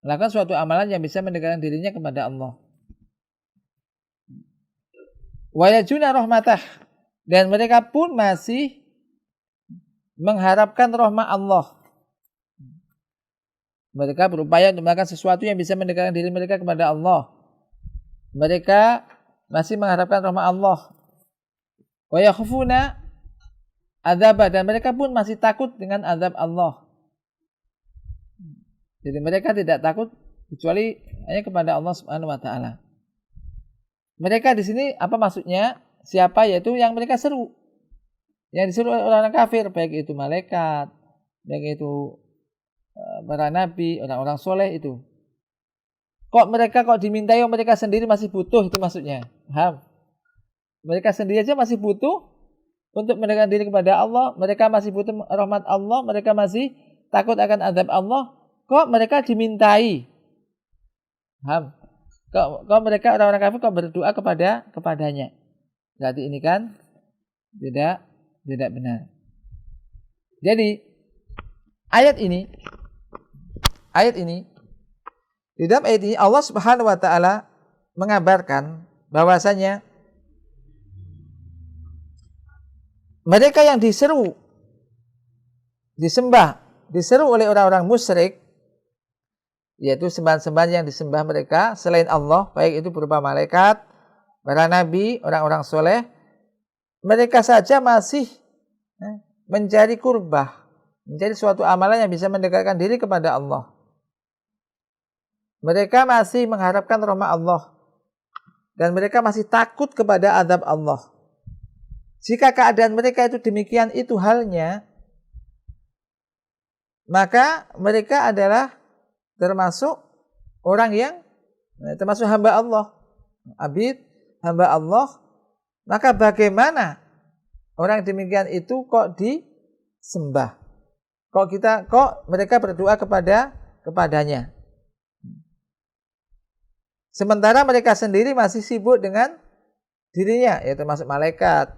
Speaker 1: Melakukan suatu amalan yang bisa mendekatkan dirinya kepada Allah. Wa yarjuna rahmatah, dan mereka pun masih mengharapkan rahmat Allah. Mereka berupaya untuk melakukan sesuatu yang bisa mendekatkan diri mereka kepada Allah. Mereka masih mengharapkan rahmat Allah. Wa yakhufuna adzab, dan mereka pun masih takut dengan azab Allah. Jadi mereka tidak takut kecuali hanya kepada Allah Subhanahu wa taala. Mereka di sini apa maksudnya? Siapa? Yaitu yang mereka seru. Yang disuruh orang-orang kafir, baik itu malaikat, baik itu para nabi, orang-orang soleh itu. Kok dimintai, mereka sendiri masih butuh, itu maksudnya. Paham? Mereka sendiri aja masih butuh untuk mendekatkan diri kepada Allah. Mereka masih butuh rahmat Allah. Mereka masih takut akan azab Allah. Kok mereka dimintai? Paham? Kok mereka orang-orang kafir kok berdoa kepadanya? Berarti ini kan tidak benar. Jadi ayat ini di dalam ayat ini Allah Subhanahu wa taala mengabarkan bahwasanya mereka yang diseru oleh orang-orang musyrik, yaitu sembahan-sembahan yang disembah mereka selain Allah, baik itu berupa malaikat, para nabi, orang-orang soleh, mereka saja masih mencari kurbah, mencari suatu amalan yang bisa mendekatkan diri kepada Allah. Mereka masih mengharapkan rahmat Allah, dan mereka masih takut kepada azab Allah. Jika keadaan mereka itu demikian itu halnya, maka mereka adalah termasuk orang yang termasuk hamba Allah, abid, hamba Allah. Maka bagaimana orang demikian itu kok disembah? Kok mereka berdoa kepadanya? Sementara mereka sendiri masih sibuk dengan dirinya, ya termasuk malaikat,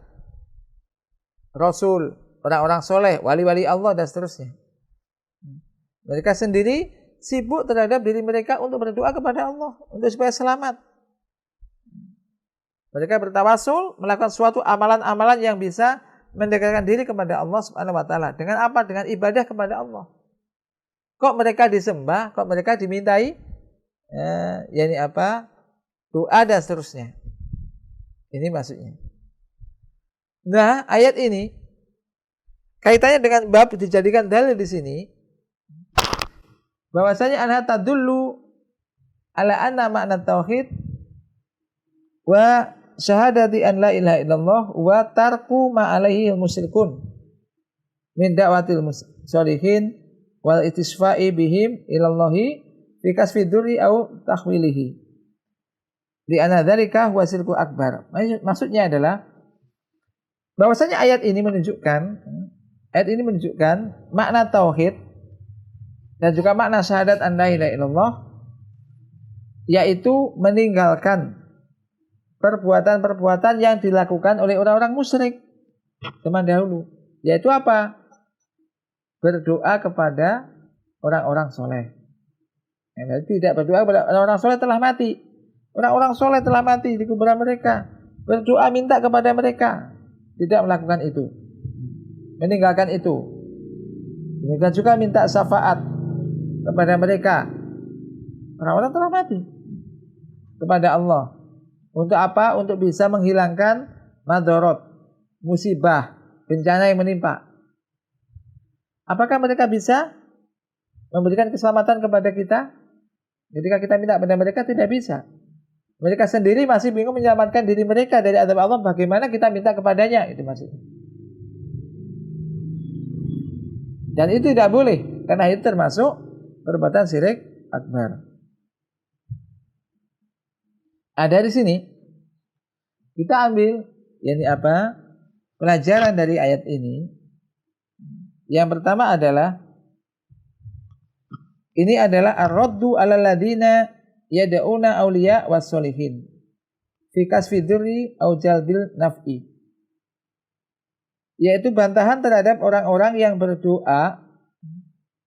Speaker 1: Rasul, orang-orang soleh, wali-wali Allah dan seterusnya. Mereka sendiri sibuk terhadap diri mereka untuk berdoa kepada Allah untuk supaya selamat. Mereka bertawasul melakukan suatu amalan-amalan yang bisa mendekatkan diri kepada Allah Subhanahu wa taala. Dengan apa? Dengan ibadah kepada Allah. Kok mereka disembah, kok mereka dimintai yakni apa? Doa dan seterusnya. Ini maksudnya. Nah, ayat ini kaitannya dengan bab dijadikan dalil di sini bahwasanya anha tadullu ala anna makna tauhid wa syahadati an la ilaha illallah wa tarku ma alaihi musyrikun min da'watil sholihin wal itisfa'i bihim ilallahi fi kasfi durri au tahwilihi li anna dzalika huwa syirku akbar. Maksudnya adalah bahwasanya ayat ini menunjukkan makna tauhid dan juga makna syahadat an la ilaha illallah, yaitu meninggalkan perbuatan-perbuatan yang dilakukan oleh orang-orang musyrik zaman dahulu, yaitu apa? Berdoa kepada orang-orang soleh. Tidak berdoa kepada orang-orang soleh telah mati. Orang-orang soleh telah mati di kuburan mereka. Berdoa minta kepada mereka. Tidak melakukan itu. Meninggalkan itu. Demikian juga minta syafaat kepada mereka. Orang-orang telah mati kepada Allah. Untuk apa? Untuk bisa menghilangkan madorot, musibah, bencana yang menimpa. Apakah mereka bisa memberikan keselamatan kepada kita? Ketika kita minta kepada mereka, tidak bisa. Mereka sendiri masih bingung menyelamatkan diri mereka dari azab Allah. Bagaimana kita minta kepadanya? Itu maksudnya. Dan itu tidak boleh, karena itu termasuk perbuatan syirik akbar. Dari sini kita ambil yakni apa? Pelajaran dari ayat ini. Yang pertama adalah ini adalah ar-raddu 'alal ladina yad'una auliya was-solihin fi kasfi dzurri au jalbil naf'i. Yaitu bantahan terhadap orang-orang yang berdoa,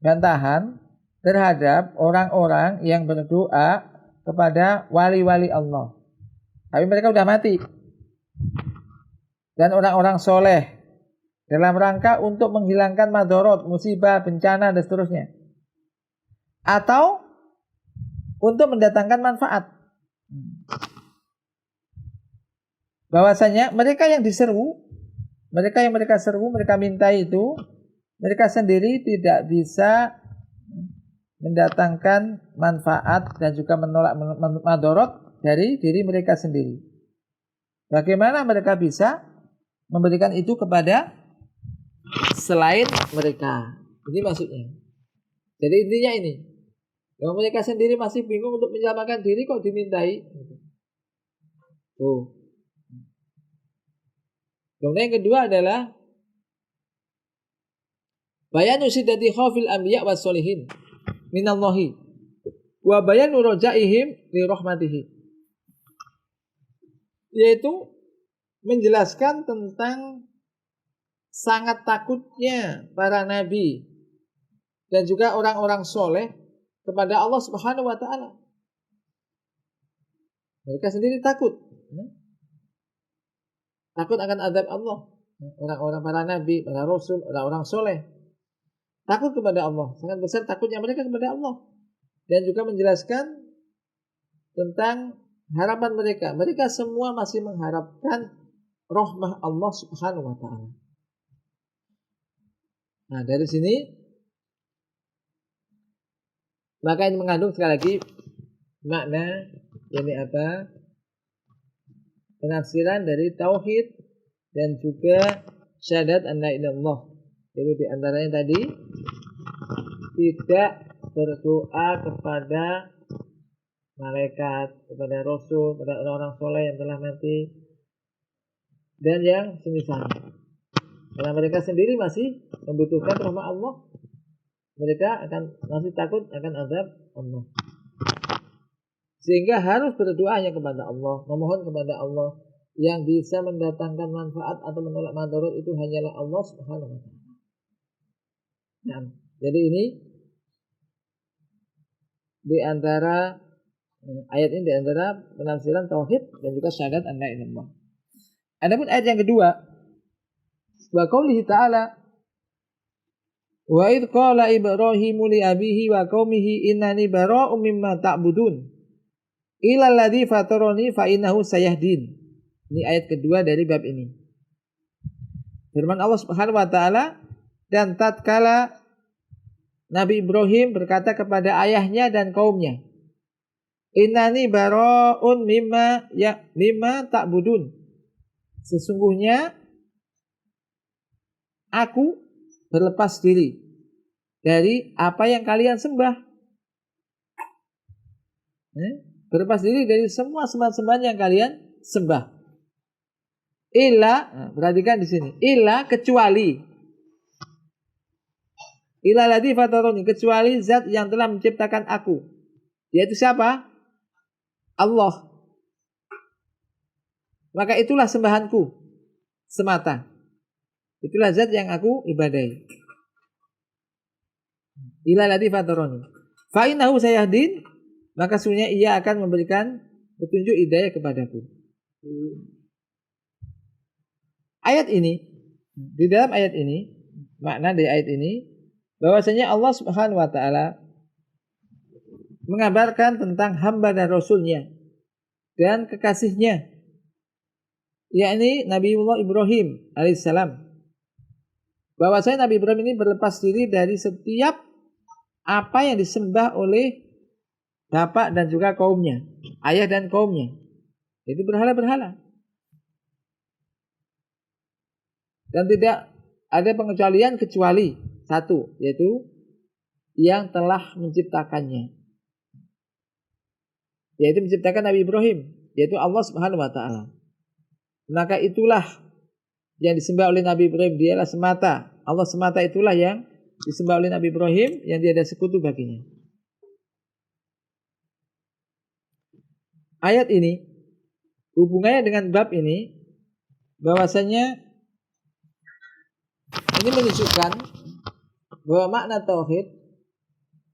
Speaker 1: bantahan terhadap orang-orang yang berdoa kepada wali-wali Allah. Tapi mereka sudah mati. Dan orang-orang soleh dalam rangka untuk menghilangkan madorot, musibah, bencana, dan seterusnya. Atau untuk mendatangkan manfaat. Bahwasanya mereka yang diseru, mereka yang mereka seru, mereka minta itu, mereka sendiri tidak bisa mendatangkan manfaat dan juga menolak madorot dari diri mereka sendiri. Bagaimana mereka bisa memberikan itu kepada selain mereka? Ini maksudnya. Jadi intinya ini, kalau mereka sendiri masih bingung untuk menyelamatkan diri kok dimintai. Kemudian yang kedua adalah bayanu siddati khawfil anbiya was solihin minallahi wa bayanu rojaihim li rahmatihi, yaitu menjelaskan tentang sangat takutnya para nabi dan juga orang-orang soleh kepada Allah Subhanahu wa taala. Mereka sendiri takut akan azab Allah. Orang-orang para nabi, para rasul, orang-orang soleh takut kepada Allah, sangat besar takutnya mereka kepada Allah. Dan juga menjelaskan tentang harapan mereka. Mereka semua masih mengharapkan rahmah Allah Subhanahu wa taala. Nah, dari sini maka ini mengandung sekali lagi makna ini apa? Penafsiran dari tauhid dan juga syahadat an la ilaha illallah. Jadi di antaranya tadi tidak berdoa kepada malaikat, kepada rasul, kepada orang-orang soleh yang telah mati dan yang semisalnya. Karena mereka sendiri masih membutuhkan rahmat Allah. Mereka masih takut akan azab Allah. Sehingga harus berdoa hanya kepada Allah, memohon kepada Allah yang bisa mendatangkan manfaat atau menolak madarat itu hanyalah Allah Subhanahu wa taala. Nah, jadi ini di antara ayat ini di antara penafsiran tauhid dan juga syahadat an la ilaha illallah. Adapun ayat yang kedua, wa qoulihi ta'ala wa id qala Ibrahimu li abihi wa qaumihi innani bara'um mimma ta'budun illa alladzi fatarani fa innahu sayahdin. Ini ayat kedua dari bab ini. Firman Allah Subhanahu wa taala, dan tatkala Nabi Ibrahim berkata kepada ayahnya dan kaumnya, innani bara'un mimma ta'budun. Sesungguhnya aku berlepas diri dari apa yang kalian sembah. Berlepas diri dari semua sembahan-sembahan yang kalian sembah. Illa, perhatikan di sini. Illa kecuali. Illa ladzi fataroni, kecuali zat yang telah menciptakan aku. Yaitu siapa? Allah. Maka itulah sembahanku semata. Itulah zat yang aku ibadahi. Illa ladzi fataroni. Fa innahu sayahdin, maka sesungguhnya ia akan memberikan petunjuk hidayah kepadaku. Ayat ini, di dalam ayat ini, makna dari ayat ini, bahwasanya Allah Subhanahu wa taala mengabarkan tentang hamba dan rasulnya dan kekasihnya, yakni Nabiullah Ibrahim alaihissalam. Bahwasanya Nabi Ibrahim ini berlepas diri dari setiap apa yang disembah oleh bapak dan juga kaumnya, ayah dan kaumnya. Itu berhala-berhala. Dan tidak ada pengecualian kecuali satu, yaitu yang telah menciptakannya, yaitu menciptakan Nabi Ibrahim, yaitu Allah Subhanahu wa taala. Maka itulah yang disembah oleh Nabi Ibrahim, dialah semata, Allah semata itulah yang disembah oleh Nabi Ibrahim, yang tiada sekutu baginya. Ayat ini hubungannya dengan bab ini, bahwasanya ini menunjukkan bahwa makna tauhid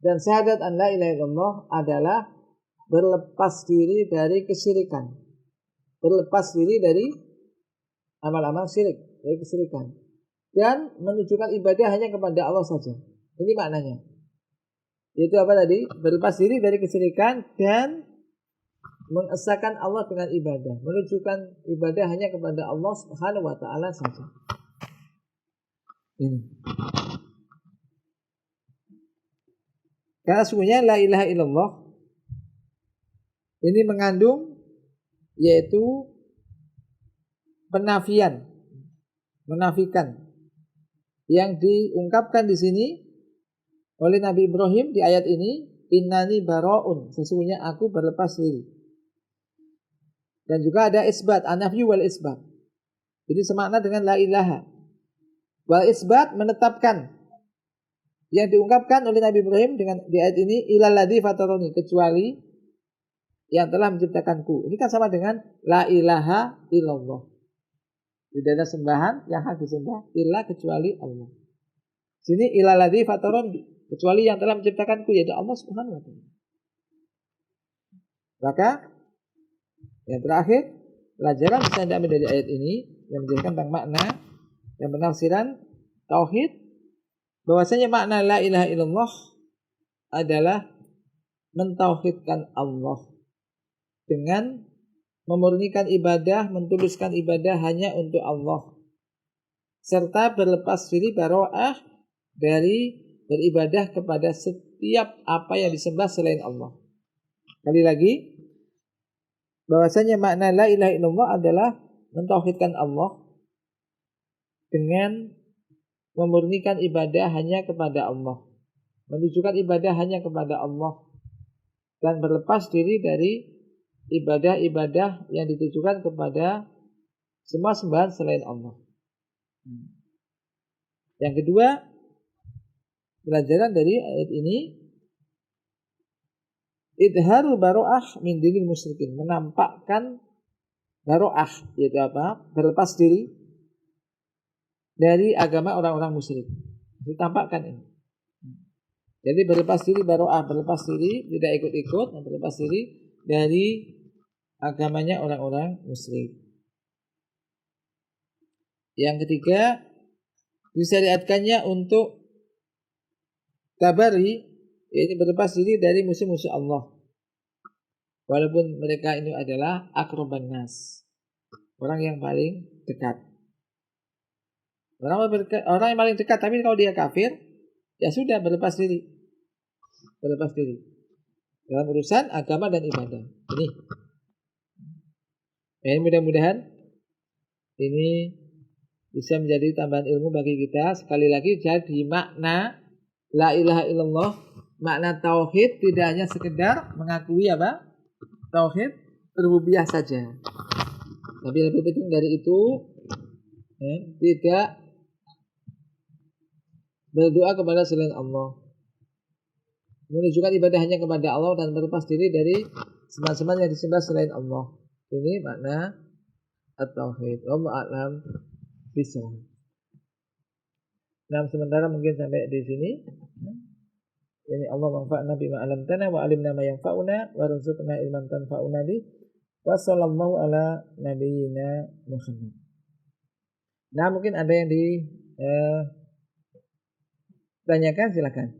Speaker 1: dan syahadat an la ilaha illallah adalah berlepas diri dari kesyirikan, berlepas diri dari amal-amal syirik, dari kesyirikan, dan menunjukkan ibadah hanya kepada Allah saja. Ini maknanya. Yaitu apa tadi? Berlepas diri dari kesyirikan dan mengesahkan Allah dengan ibadah, menunjukkan ibadah hanya kepada Allah Subhanahu wa taala saja. Ini. Karena sesungguhnya la ilaha illallah ini mengandung yaitu penafian, menafikan, yang diungkapkan di sini oleh Nabi Ibrahim di ayat ini, innani bara'un, sesungguhnya aku berlepas diri. Dan juga ada isbat, an-nafyu wal isbat. Jadi semakna dengan la ilaha. Wal isbat menetapkan, yang diungkapkan oleh Nabi Ibrahim dengan di ayat ini, ilal ladzi fataroni, kecuali yang telah menciptakanku. Ini kan sama dengan la ilaha illallah. Tidak ada sembahan yang hak disembah illa kecuali Allah. Sini ilal ladzi fataroni, kecuali yang telah menciptakanku, yaitu Allah Subhanahu wa taala. Maka yang terakhir, pelajaran bisa diambil dari ayat ini yang menjelaskan tentang makna dan penafsiran tauhid, bahwasanya makna la ilaha illallah adalah mentauhidkan Allah dengan memurnikan ibadah, mentuluskan ibadah hanya untuk Allah, serta berlepas diri bara'ah dari beribadah kepada setiap apa yang disembah selain Allah. Kali lagi, bahwasanya makna la ilaha illallah adalah mentauhidkan Allah dengan memurnikan ibadah hanya kepada Allah, menunjukkan ibadah hanya kepada Allah, dan berlepas diri dari ibadah-ibadah yang ditujukan kepada semua sembahan selain Allah. Yang kedua, pelajaran dari ayat ini, idharul bara'ah min dinil musyrikin, menampakkan baro'ah, yaitu apa? Berlepas diri dari agama orang-orang musyrik. Ditampakkan ini. Jadi berlepas diri baro'ah, berlepas diri, tidak ikut-ikut, berlepas diri dari agamanya orang-orang musyrik. Yang ketiga, disyariatkannya untuk tabari, yaitu berlepas diri dari musuh-musuh Allah. Walaupun mereka ini adalah akraban nas, orang yang paling dekat. Orang yang paling dekat, tapi kalau dia kafir, ya sudah berlepas diri. Berlepas diri dalam urusan agama dan ibadah. Ini. Mudah-mudahan ini bisa menjadi tambahan ilmu bagi kita. Sekali lagi, jadi makna la ilaha illallah, makna tauhid tidak hanya sekedar mengakui apa? Tauhid rububiyah saja. Tapi lebih penting dari itu, tidak berdoa kepada selain Allah, menunjukkan ibadah hanya kepada Allah dan berlepas diri dari semacam yang disembah selain Allah. Ini makna at-tauhid. Wallahu a'lam bishawab. Nah, sementara mungkin sampai di sini. Ini Allah manfa'na bima 'allamtana wa 'alimna ma yanfa'una wa rzuqna ilman tanfa'una bi. Wa sallallahu ala nabiyyina Muhammad. Nah, mungkin ada yang ditanyakan, silakan.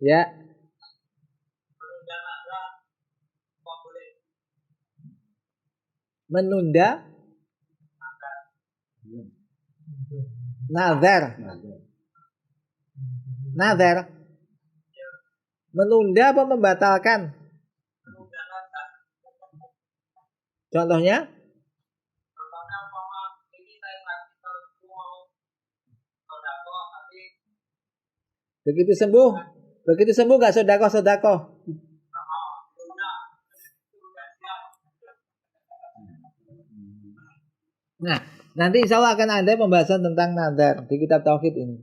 Speaker 1: Ya. Menunda nazar. Nazar. Menunda apa membatalkan? Contohnya? Begitu sembuh nggak sedekah. Nah, nanti insya Allah akan ada pembahasan tentang nadar di kitab tauhid ini.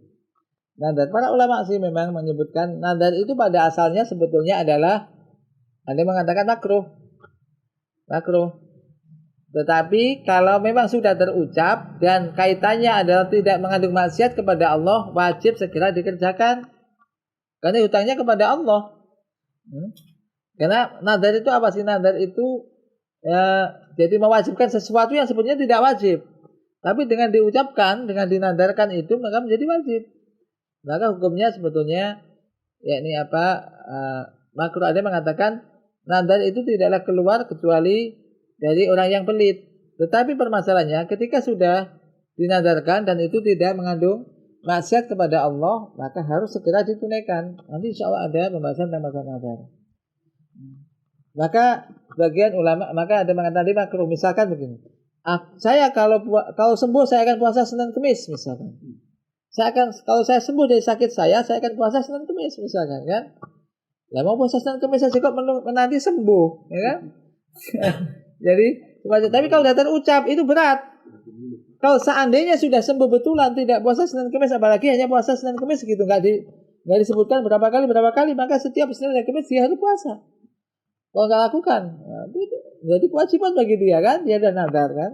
Speaker 1: Nadar, para ulama sih memang menyebutkan nadar itu pada asalnya sebetulnya adalah, ada yang mengatakan makruh. Tetapi kalau memang sudah terucap dan kaitannya adalah tidak mengandung maksiat kepada Allah, wajib segera dikerjakan. Karena hutangnya kepada Allah. Karena nadar itu apa sih? Nadar itu jadi mewajibkan sesuatu yang sebetulnya tidak wajib. Tapi dengan diucapkan, dengan dinadarkan itu, maka menjadi wajib. Maka hukumnya sebetulnya yakni makruh. Ada yang mengatakan nadar itu tidaklah keluar kecuali dari orang yang pelit. Tetapi permasalahannya ketika sudah dinadarkan dan itu tidak mengandung maksiat kepada Allah, maka harus segera ditunaikan. Nanti insya Allah ada pembahasan tentang masalah nadar. Maka bagian ulama, maka ada mengatakan tadi makruh. Misalkan begini, saya kalau sembuh saya akan puasa Senin Kemis misalkan. Kalau saya sembuh dari sakit saya akan puasa Senin Kemis misalkan kan. Ya mau puasa Senin Kemis saja kok menanti sembuh, ya kan? Jadi, tapi kalau sudah terucap itu berat. Kalau seandainya sudah sembuh betulan tidak puasa Senin Kemis, apalagi hanya puasa Senin Kemis gitu, nggak disebutkan berapa kali, maka setiap Senin dan Kemis dia harus puasa. Kalau nggak lakukan, itu jadi kewajiban bagi dia kan, dia ada nadar kan.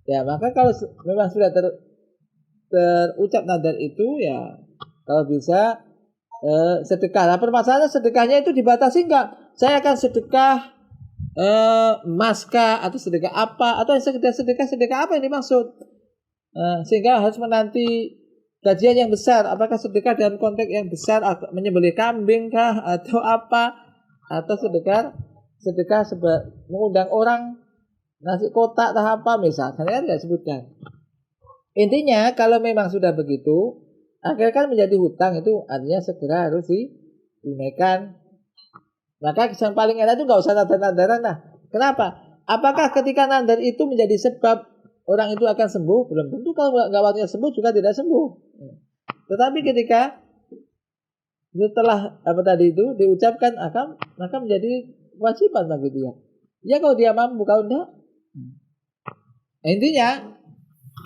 Speaker 1: Ya maka kalau memang sudah terucap nadar itu, ya kalau bisa sedekah. Nah, permasalahannya sedekahnya itu dibatasi nggak? Saya akan sedekah maska atau sedekah apa, atau sedekah apa yang dimaksud, sehingga harus menanti gajian yang besar. Apakah sedekah dalam konteks yang besar, menyembelih kambing kah atau apa, atau sedekah mengundang orang nasi kotak atau apa misalnya, kan tidak sebutkan. Intinya kalau memang sudah begitu, akhirnya kan menjadi hutang, itu artinya segera harus ditunaikan. Maka yang paling enak itu nggak usah nadar-nadaran. Nah, kenapa? Apakah ketika nadar itu menjadi sebab orang itu akan sembuh? Belum tentu. Kalau nggak waktunya sembuh juga tidak sembuh. Tetapi ketika Setelah apa tadi itu diucapkan maka menjadi kewajiban bagi dia. Ya kalau dia mampu, kalau enggak. Intinya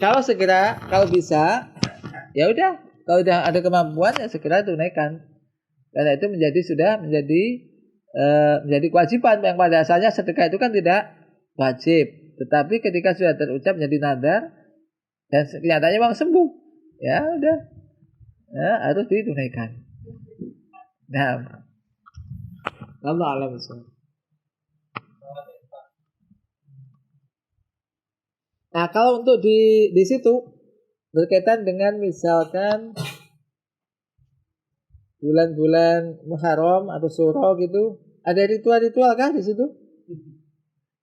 Speaker 1: kalau bisa ya udah, kalau udah ada kemampuan ya segera tunaikan. Karena itu menjadi kewajiban yang pada asalnya sedekah itu kan tidak wajib. Tetapi ketika sudah terucap menjadi nadar dan kenyataannya memang sembuh, ya udah, ya, harus ditunaikan. Nah, Allah alam. Nah, kalau untuk di situ berkaitan dengan misalkan bulan-bulan Muharram atau Syuro gitu, ada ritual-ritual kah di situ?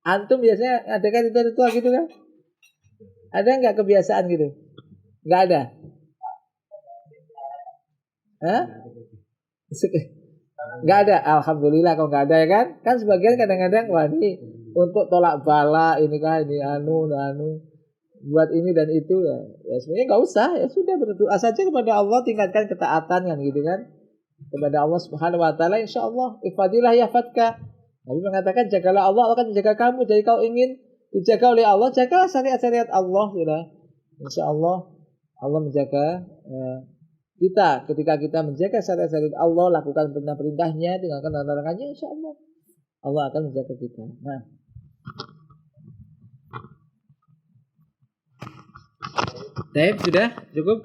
Speaker 1: Antum biasanya ada kan ritual-ritual gitu kan? Ada nggak kebiasaan gitu? Nggak ada? Hah? Nggak ada? Alhamdulillah kalau nggak ada ya kan? Kan sebagian kadang-kadang wah ini untuk tolak bala ini kan ini anu buat ini dan itu ya sebenarnya nggak usah, ya sudah berdoa saja kepada Allah, tingkatkan ketaatan kan gitu kan kepada Allah Subhanahu Wa Taala, insya Allah ifadilah yafatka. Nabi mengatakan jagalah Allah, Allah akan menjaga kamu. Jadi kau ingin dijaga oleh Allah, jagalah syariat-syariat Allah sudah, insya Allah Allah menjaga kita. Ketika kita menjaga syariat-syariat Allah, lakukan perintah-perintahnya, tinggalkan larangannya, insya Allah Allah akan menjaga kita. Nah, Taib sudah cukup?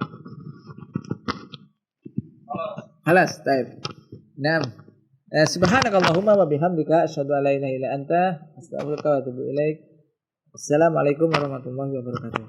Speaker 1: Halas, taib. Nah, subhanakallahumma wa bihamdika asyhadu an la ilaha illa anta astaghfiruka wa atubu ilaik. Assalamualaikum warahmatullahi wabarakatuh.